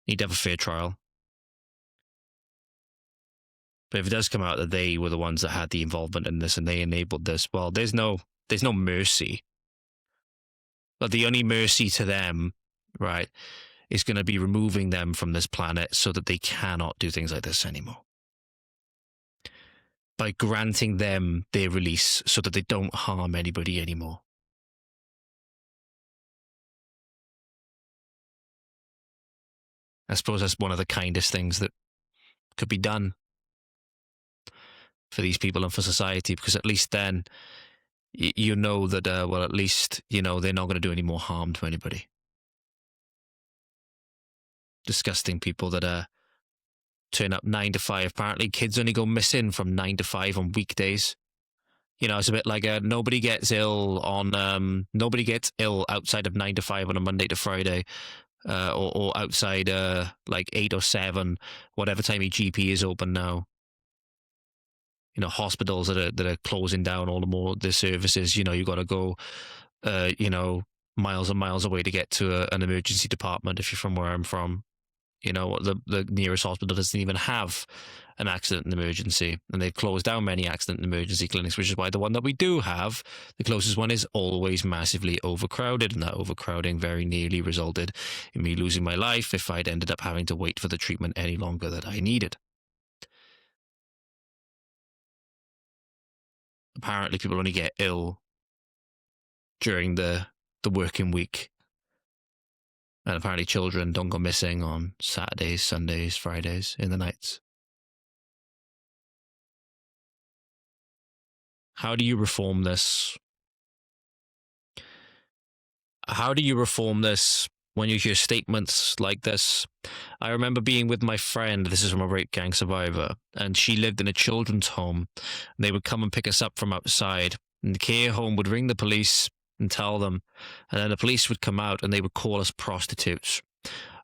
Speaker 1: Need to have a fair trial. But if it does come out that they were the ones that had the involvement in this and they enabled this, well, there's no mercy. But the only mercy to them, right, is going to be removing them from this planet so that they cannot do things like this anymore. By granting them their release so that they don't harm anybody anymore. I suppose that's one of the kindest things that could be done for these people and for society, because at least then you know that, well, at least, you know, they're not going to do any more harm to anybody. Disgusting people that turn up 9 to 5. Apparently, kids only go missing from 9 to 5 on weekdays. You know, it's a bit like nobody gets ill outside of 9 to 5 on a Monday to Friday, or outside like 8 or 7, whatever time your GP is open now. You know, hospitals that are closing down all the more their services. You know, you got to go, you know, miles and miles away to get to an emergency department if you're from where I'm from. You know, the nearest hospital doesn't even have an accident and emergency, and they've closed down many accident and emergency clinics, which is why the one that we do have, the closest one, is always massively overcrowded, and that overcrowding very nearly resulted in me losing my life if I'd ended up having to wait for the treatment any longer that I needed. Apparently, people only get ill during the working week. And apparently children don't go missing on Saturdays, Sundays, Fridays, in the nights. How do you reform this? How do you reform this when you hear statements like this? I remember being with my friend, this is from a rape gang survivor, and she lived in a children's home. They would come and pick us up from outside, and the care home would ring the police and tell them, and then the police would come out and they would call us prostitutes.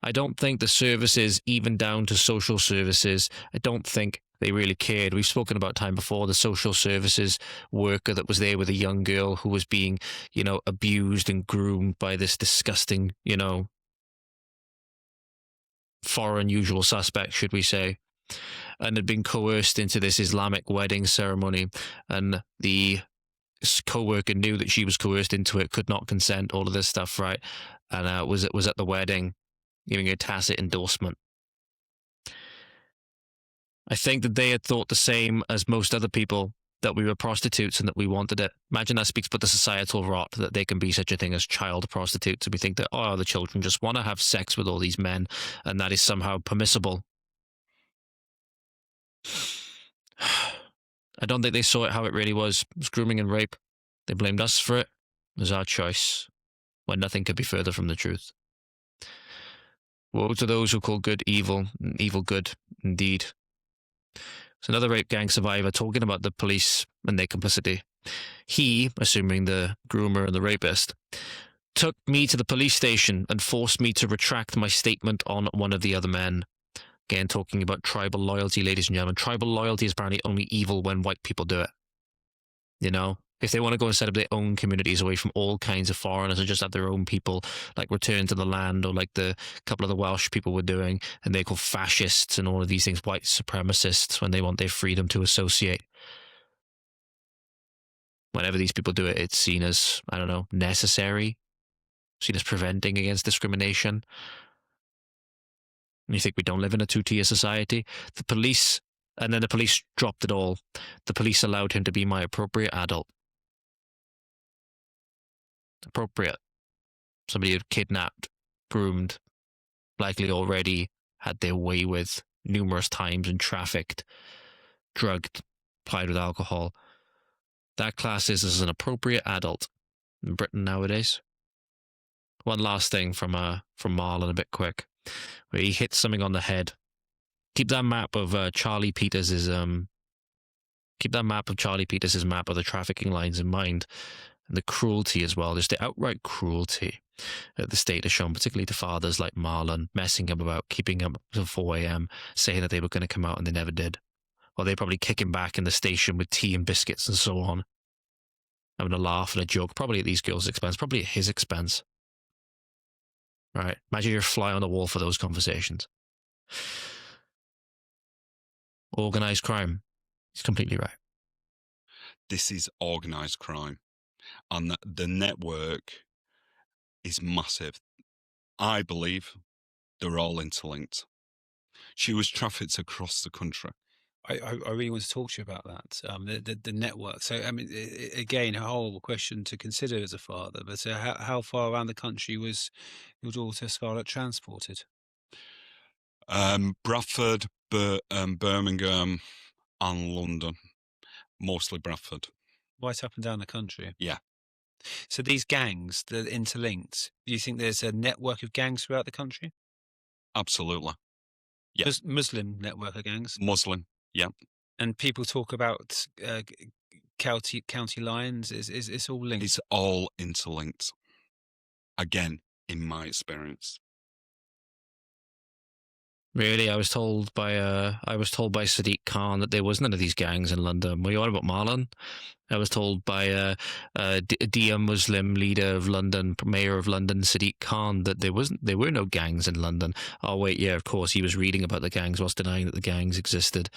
Speaker 1: I don't think the services, even down to social services, I don't think they really cared. We've spoken about time before, the social services worker that was there with a young girl who was being, you know, abused and groomed by this disgusting, you know, foreign usual suspect, should we say, and had been coerced into this Islamic wedding ceremony, and the co-worker knew that she was coerced into it, could not consent, all of this stuff, right? And was at the wedding, giving a tacit endorsement. I think that they had thought the same as most other people, that we were prostitutes and that we wanted it. Imagine that speaks about the societal rot, that there can be such a thing as child prostitutes, and we think that, oh, the children just want to have sex with all these men, and that is somehow permissible. I don't think they saw it how it really was. It was grooming and rape. They blamed us for it. It was our choice, when nothing could be further from the truth. Woe to those who call good evil, and evil good, indeed. It's another rape gang survivor talking about the police and their complicity. He, assuming the groomer and the rapist, took me to the police station and forced me to retract my statement on one of the other men. Again, talking about tribal loyalty, ladies and gentlemen. Tribal loyalty is apparently only evil when white people do it. You know? If they want to go and set up their own communities away from all kinds of foreigners and just have their own people, like return to the land, or like the couple of the Welsh people were doing, and they're called fascists and all of these things, white supremacists, when they want their freedom to associate. Whenever these people do it, it's seen as, I don't know, necessary, seen as preventing against discrimination. And you think we don't live in a two-tier society? The police, and then the police dropped it all. The police allowed him to be my appropriate adult. Appropriate. Somebody who'd kidnapped, groomed, likely already had their way with numerous times and trafficked, drugged, plied with alcohol. That class is as an appropriate adult in Britain nowadays. One last thing from Marlon, a bit quick, where he hits something on the head. Keep that map of Charlie Peters's map of the trafficking lines in mind, and the cruelty as well, just the outright cruelty that the state has shown, particularly to fathers like Marlon, messing him about, keeping him up till 4 a.m, saying that they were going to come out and they never did. Or they probably kick him back in the station with tea and biscuits and so on, having a laugh and a joke, probably at these girls' expense, probably at his expense. right? Imagine you're a fly on the wall for those conversations. Organized crime. He's completely right.
Speaker 4: This is organized crime, and the network is massive. I believe they're all interlinked. She was trafficked across the country.
Speaker 3: I really want to talk to you about that, the network. So, I mean, again, a horrible question to consider as a father, but how far around the country was your daughter Scarlett transported?
Speaker 4: Bradford, Birmingham, and London. Mostly Bradford.
Speaker 3: Right up and down the country?
Speaker 4: Yeah.
Speaker 3: So these gangs, they're interlinked. Do you think there's a network of gangs throughout the country?
Speaker 4: Absolutely. Yeah.
Speaker 3: Muslim network of gangs?
Speaker 4: Muslim, yeah.
Speaker 3: And people talk about county lines. It's all linked?
Speaker 4: It's all interlinked. Again, in my experience.
Speaker 1: Really, I was told by Sadiq Khan that there was none of these gangs in London. Were you on about Marlon? I was told by dear Muslim leader of London, mayor of London, Sadiq Khan, that there were no gangs in London. Oh wait, yeah, of course he was reading about the gangs, whilst denying that the gangs existed.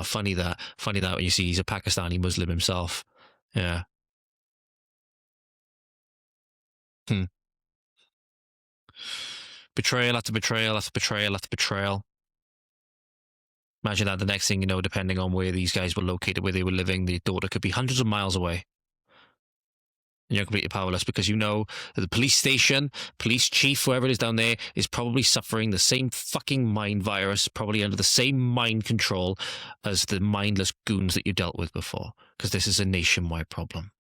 Speaker 1: Funny that when you see he's a Pakistani Muslim himself. Yeah. Betrayal after betrayal after betrayal after betrayal. Imagine that the next thing you know, depending on where these guys were located, where they were living, the daughter could be hundreds of miles away. And you're completely powerless because you know that the police station, police chief, whoever it is down there, is probably suffering the same fucking mind virus, probably under the same mind control as the mindless goons that you dealt with before. Because this is a nationwide problem.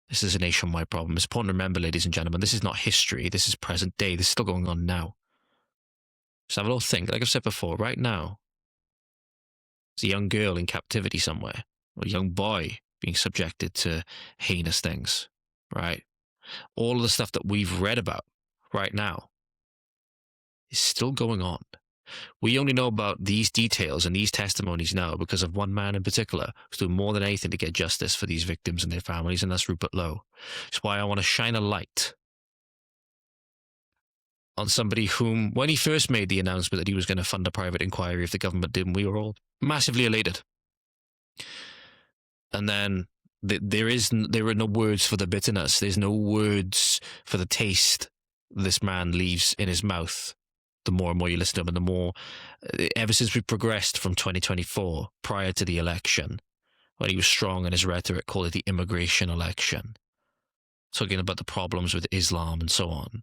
Speaker 1: This is a nationwide problem. It's important to remember, ladies and gentlemen, this is not history. This is present day. This is still going on now. Just have a little think. Like I've said before, right now, there's a young girl in captivity somewhere, or a young boy being subjected to heinous things, right? All of the stuff that we've read about right now is still going on. We only know about these details and these testimonies now because of one man in particular who's doing more than anything to get justice for these victims and their families, and that's Rupert Lowe. It's why I want to shine a light on somebody whom, when he first made the announcement that he was going to fund a private inquiry if the government didn't, we were all massively elated. And then there are no words for the bitterness. There's no words for the taste this man leaves in his mouth. The more and more you listen to him, and the more, ever since we progressed from 2024, prior to the election, when he was strong in his rhetoric, called it the immigration election, talking about the problems with Islam and so on,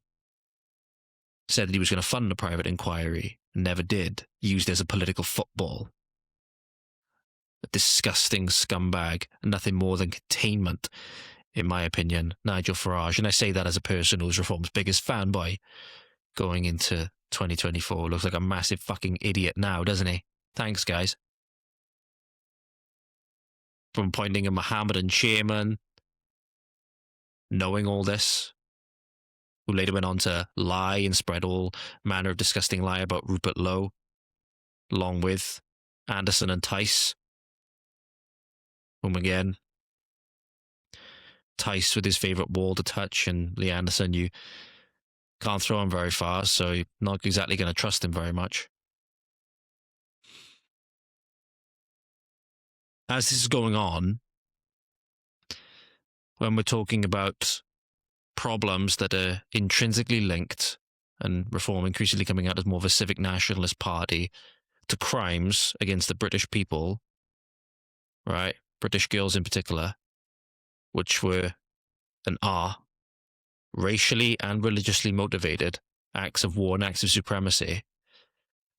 Speaker 1: said that he was going to fund a private inquiry, never did, used as a political football. A disgusting scumbag, nothing more than containment, in my opinion, Nigel Farage. And I say that as a person who's Reform's biggest fanboy going into 2024. Looks like a massive fucking idiot now, doesn't he? Thanks, guys. From appointing a Mohammedan chairman, knowing all this, who later went on to lie and spread all manner of disgusting lie about Rupert Lowe, along with Anderson and Tice, whom again, Tice with his favourite wall to touch, and Lee Anderson, you can't throw him very far, so you're not exactly going to trust him very much. As this is going on, when we're talking about problems that are intrinsically linked, and Reform increasingly coming out as more of a civic nationalist party, to crimes against the British people, right? British girls in particular, which were and are racially and religiously motivated acts of war and acts of supremacy,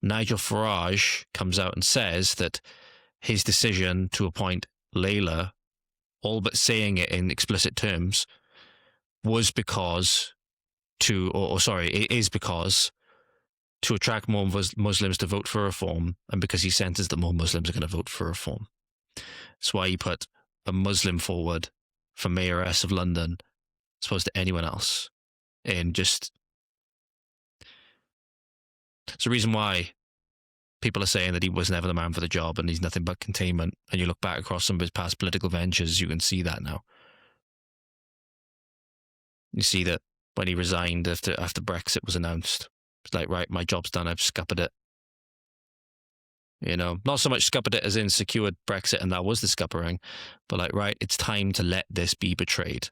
Speaker 1: Nigel Farage comes out and says that his decision to appoint Layla, all but saying it in explicit terms, was because it is because to attract more Muslims to vote for Reform, and because he senses that more Muslims are going to vote for Reform. That's why he put a Muslim forward for mayoress of London as opposed to anyone else. And just, it's the reason why people are saying that he was never the man for the job and he's nothing but containment. And you look back across some of his past political ventures, you can see that now. You see that when he resigned after Brexit was announced. It's like, right, my job's done. I've scuppered it. You know, not so much scuppered it as in secured Brexit, and that was the scuppering, but like, right, it's time to let this be betrayed.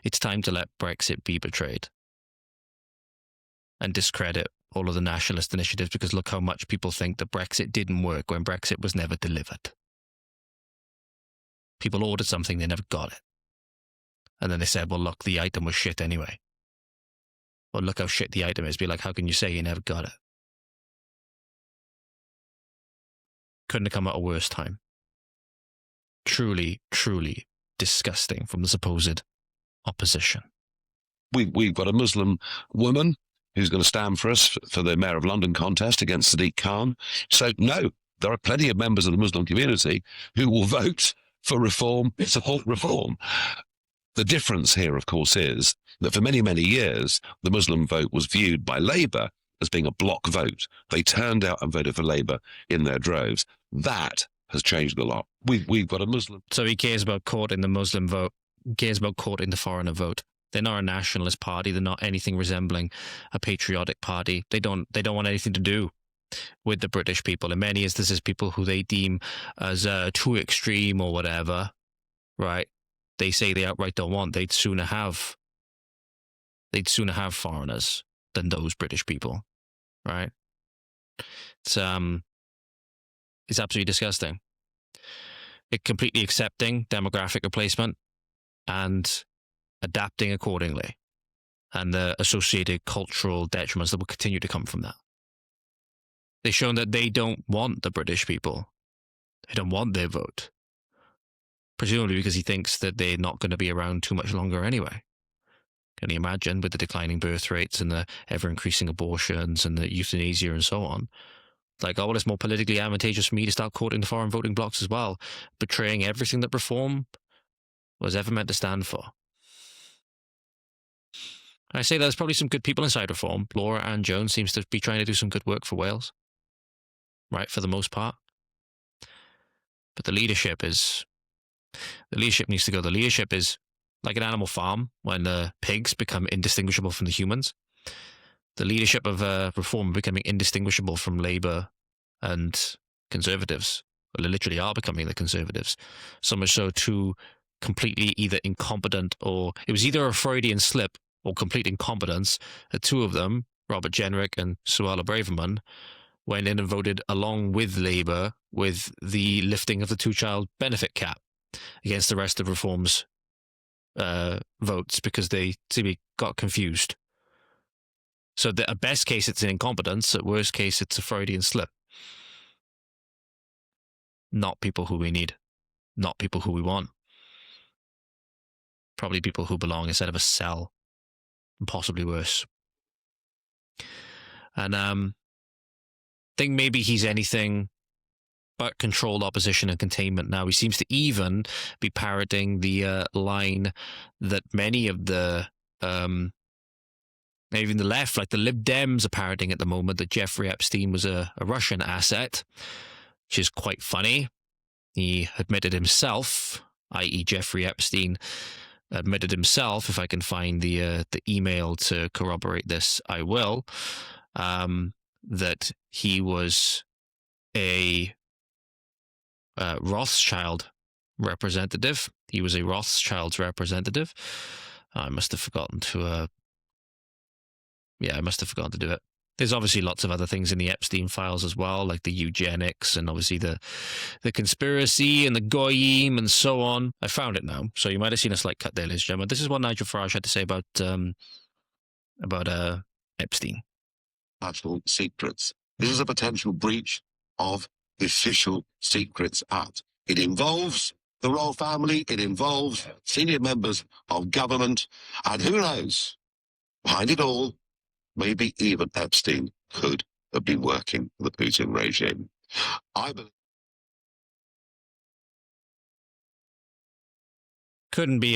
Speaker 1: It's time to let Brexit be betrayed and discredit all of the nationalist initiatives, because look how much people think that Brexit didn't work when Brexit was never delivered. People ordered something, they never got it. And then they said, well, look, the item was shit anyway. Well, look how shit the item is. Be like, how can you say you never got it? Couldn't have come at a worse time. Truly, truly disgusting from the supposed opposition.
Speaker 5: We've got a Muslim woman who's going to stand for us for the Mayor of London contest against Sadiq Khan. So, no, there are plenty of members of the Muslim community who will vote for reform, support reform. The difference here, of course, is that for many, many years, the Muslim vote was viewed by Labour as being a block vote. They turned out and voted for Labour in their droves. That has changed a lot. We've got a Muslim.
Speaker 1: So he cares about courting the Muslim vote, cares about courting the foreigner vote. They're not a nationalist party. They're not anything resembling a patriotic party. They don't want anything to do with the British people. In many instances, people who they deem as too extreme or whatever, right? They say they outright don't want. They'd sooner have foreigners than those British people, right? It's absolutely disgusting. It completely accepting demographic replacement and adapting accordingly, and the associated cultural detriments that will continue to come from that. They've shown that they don't want the British people. They don't want their vote. Presumably because he thinks that they're not going to be around too much longer anyway. Can you imagine, with the declining birth rates and the ever-increasing abortions and the euthanasia and so on? Like, oh, well, it's more politically advantageous for me to start courting the foreign voting blocs as well, betraying everything that reform was ever meant to stand for. I say there's probably some good people inside reform. Laura Ann Jones seems to be trying to do some good work for Wales, right, for the most part. But the leadership needs to go. The leadership is like an animal farm when the pigs become indistinguishable from the humans. The leadership of reform becoming indistinguishable from Labour and Conservatives. Well, they literally are becoming the Conservatives. So much so to completely either incompetent, or it was either a Freudian slip or complete incompetence. The two of them, Robert Jenrick and Suella Braverman, went in and voted along with Labour with the lifting of the two-child benefit cap against the rest of Reform's votes, because they seemingly got confused. So at best case, it's an incompetence. At worst case, it's a Freudian slip. Not people who we need. Not people who we want. Probably people who belong instead of a cell. And possibly worse. And I think maybe he's anything but controlled opposition and containment now. He seems to even be parroting the line that many of the even the left, like the Lib Dems, are parroting at the moment, that Jeffrey Epstein was a Russian asset, which is quite funny. He admitted himself, i.e. Jeffrey Epstein admitted himself, if I can find the email to corroborate this, I will, that he was a Rothschild representative. He was a Rothschild's representative. I must have forgotten to do it. There's obviously lots of other things in the Epstein files as well, like the eugenics and obviously the conspiracy and the goyim and so on. I found it now, so you might have seen a slight cut there, ladies and gentlemen. This is what Nigel Farage had to say about Epstein.
Speaker 5: National secrets. This is a potential breach of the Official Secrets Act. It involves the royal family, it involves senior members of government, and who knows, behind it all, maybe even Epstein could have been working for the Putin regime. I believe.
Speaker 1: Couldn't be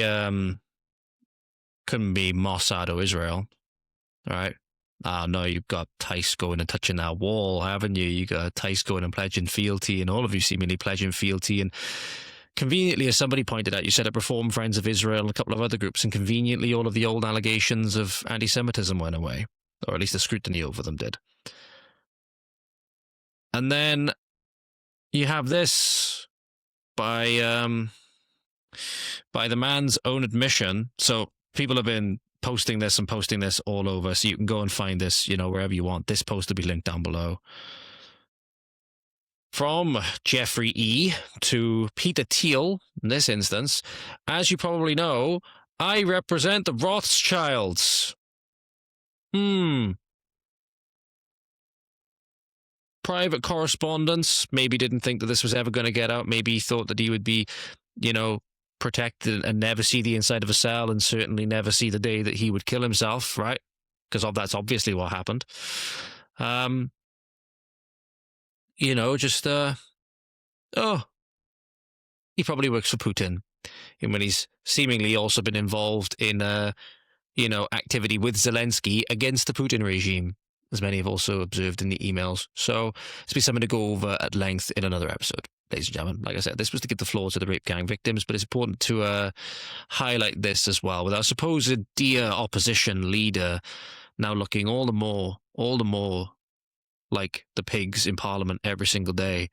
Speaker 1: Mossad or Israel, right? No, you've got Tice going and touching that wall, haven't you? You got Tice going and pledging fealty, and all of you seemingly pledging fealty and conveniently, as somebody pointed out, you set up Reform Friends of Israel and a couple of other groups, and conveniently all of the old allegations of anti-Semitism went away, or at least the scrutiny over them did. And then you have this by the man's own admission. So people have been posting this all over, so you can go and find this, wherever you want. This post will be linked down below. From Jeffrey E. to Peter Thiel, in this instance, as you probably know, I represent the Rothschilds. Private correspondence. Maybe didn't think that this was ever going to get out. Maybe he thought that he would be, protected and never see the inside of a cell, and certainly never see the day that he would kill himself, right? Because that's obviously what happened. He probably works for Putin. And when he's seemingly also been involved in, activity with Zelensky against the Putin regime, as many have also observed in the emails. So it's be something to go over at length in another episode, ladies and gentlemen. Like I said, this was to give the floor to the rape gang victims, but it's important to highlight this as well, with our supposed dear opposition leader now looking all the more like the pigs in Parliament every single day.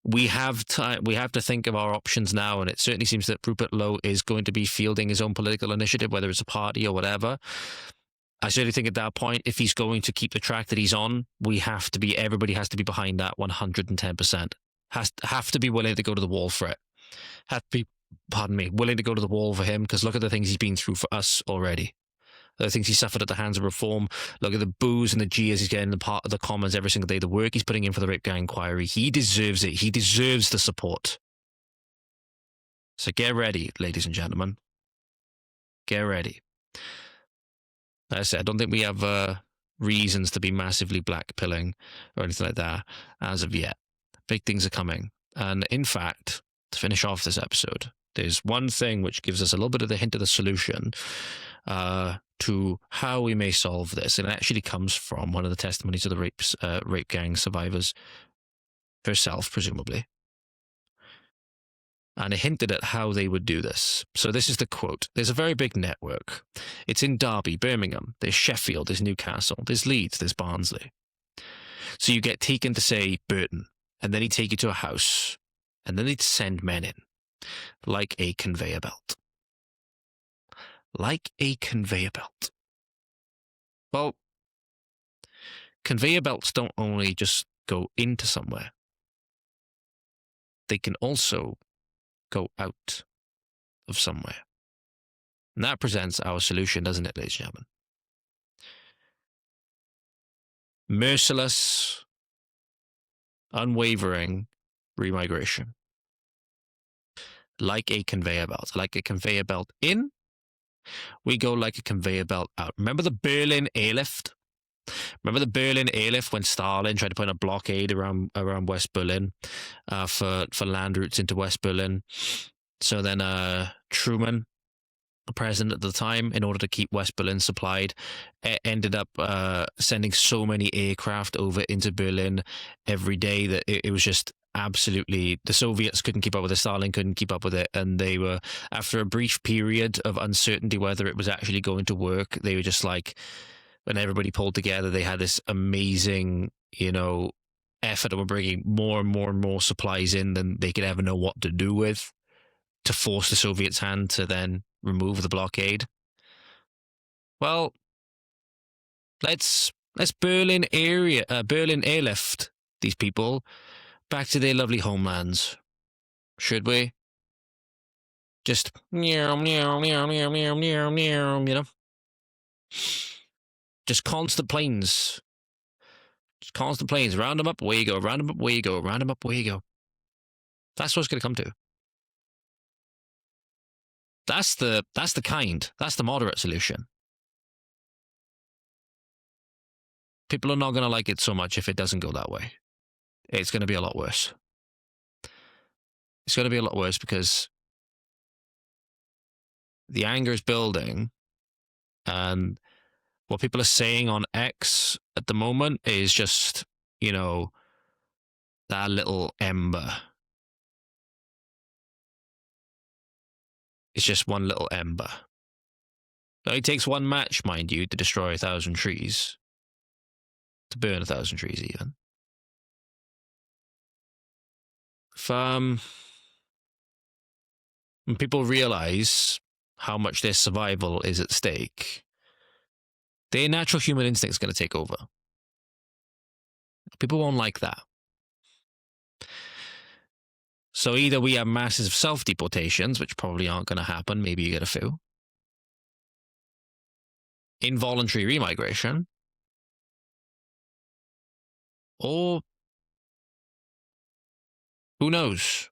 Speaker 1: We have to think of our options now, and it certainly seems that Rupert Lowe is going to be fielding his own political initiative, whether it's a party or whatever. I certainly think at that point, if he's going to keep the track that he's on, everybody has to be behind that 110%. Have to be willing to go to the wall for it. Have to be, willing to go to the wall for him, because look at the things he's been through for us already. The things he suffered at the hands of Reform. Look at the boos and the jeers he's getting in the Commons every single day. The work he's putting in for the rape gang inquiry. He deserves it. He deserves the support. So get ready, ladies and gentlemen. Get ready. Like I said, I don't think we have reasons to be massively blackpilling or anything like that as of yet. Big things are coming. And in fact, to finish off this episode, there's one thing which gives us a little bit of the hint of the solution to how we may solve this. And it actually comes from one of the testimonies of the rape gang survivors herself, presumably. And it hinted at how they would do this. So this is the quote. There's a very big network. It's in Derby, Birmingham. There's Sheffield, there's Newcastle, there's Leeds, there's Barnsley. So you get taken to, say, Burton, and then he'd take you to a house, and then he'd send men in, like a conveyor belt. Like a conveyor belt. Well, conveyor belts don't only just go into somewhere. They can also go out of somewhere. And that presents our solution, doesn't it, ladies and gentlemen? Merciless, unwavering remigration. Like a conveyor belt. Like a conveyor belt in, we go like a conveyor belt out. Remember the Berlin airlift? Remember the Berlin airlift when Stalin tried to put in a blockade around West Berlin for land routes into West Berlin? So then Truman, the president at the time, in order to keep West Berlin supplied, ended up sending so many aircraft over into Berlin every day that it was just absolutely, the Soviets couldn't keep up with it, Stalin couldn't keep up with it, and they were, after a brief period of uncertainty whether it was actually going to work, they were just like, when everybody pulled together, they had this amazing, effort of bringing more and more and more supplies in than they could ever know what to do with, to force the Soviets' hand to then remove the blockade. Well, let's Berlin airlift these people back to their lovely homelands. Should we? Just meow, meow, meow, meow, meow, meow, meow, Just constant planes. Just constant planes. Round them up, away you go. Round them up, away you go. Round them up, away you go. That's what it's going to come to. That's the moderate solution. People are not going to like it so much if it doesn't go that way. It's going to be a lot worse. It's going to be a lot worse because the anger is building, and what people are saying on X at the moment is just, that little ember is just one little ember. It only takes one match, mind you, to destroy 1,000 trees. To burn 1,000 trees, even. If, when people realize how much their survival is at stake, their natural human instinct is going to take over. People won't like that. So either we have massive self-deportations, which probably aren't going to happen, maybe you get a few. Involuntary remigration. Or who knows?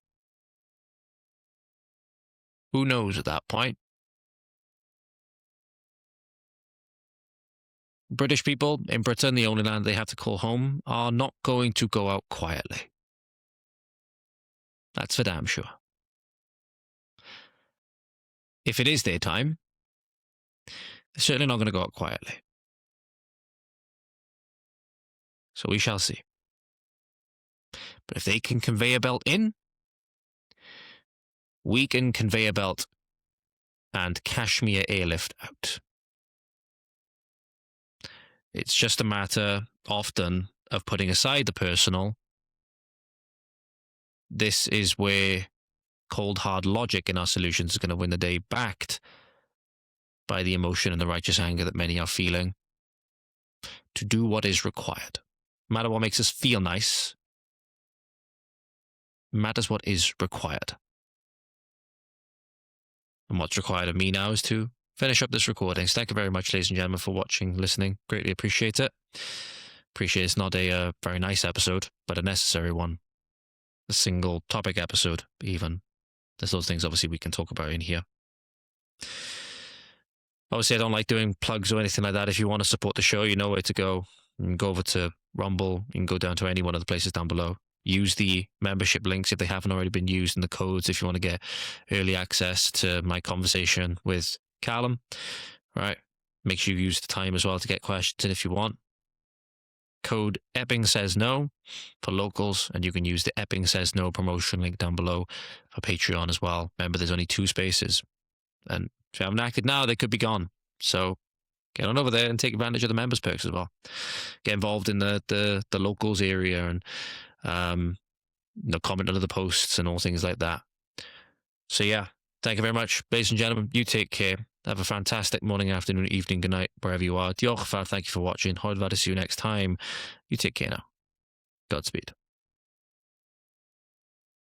Speaker 1: Who knows at that point? British people in Britain, the only land they have to call home, are not going to go out quietly. That's for damn sure. If it is their time, they're certainly not going to go out quietly. So we shall see. But if they can conveyor belt in, we can conveyor belt and Kashmir airlift out. It's just a matter, often, of putting aside the personal. This is where cold, hard logic in our solutions is going to win the day, backed by the emotion and the righteous anger that many are feeling, to do what is required. No matter what makes us feel nice, matters what is required. And what's required of me now is to finish up this recording. So thank you very much, ladies and gentlemen, for watching, listening. Greatly appreciate it. Appreciate it's not a very nice episode, but a necessary one. A single topic episode, even. There's those things, obviously, we can talk about in here. Obviously, I don't like doing plugs or anything like that. If you want to support the show, you know where to go. You can go over to Rumble. You can go down to any one of the places down below. Use the membership links if they haven't already been used, and the codes if you want to get early access to my conversation with Callum. Right. Make sure you use the time as well to get questions in if you want. Code EPPINGSAYSNO for locals, and you can use the EPPINGSAYSNO promotion link down below for Patreon as well. Remember, there's only 2 spaces, and if you haven't acted now, they could be gone. So get on over there and take advantage of the members perks as well. Get involved in the locals area and comment under the posts and all things like that. So yeah, thank you very much, ladies and gentlemen. You take care. Have a fantastic morning, afternoon, evening, good night, wherever you are. Diolch yn fawr. Thank you for watching. Hwyl fawr. See you next time. You take care now. Godspeed.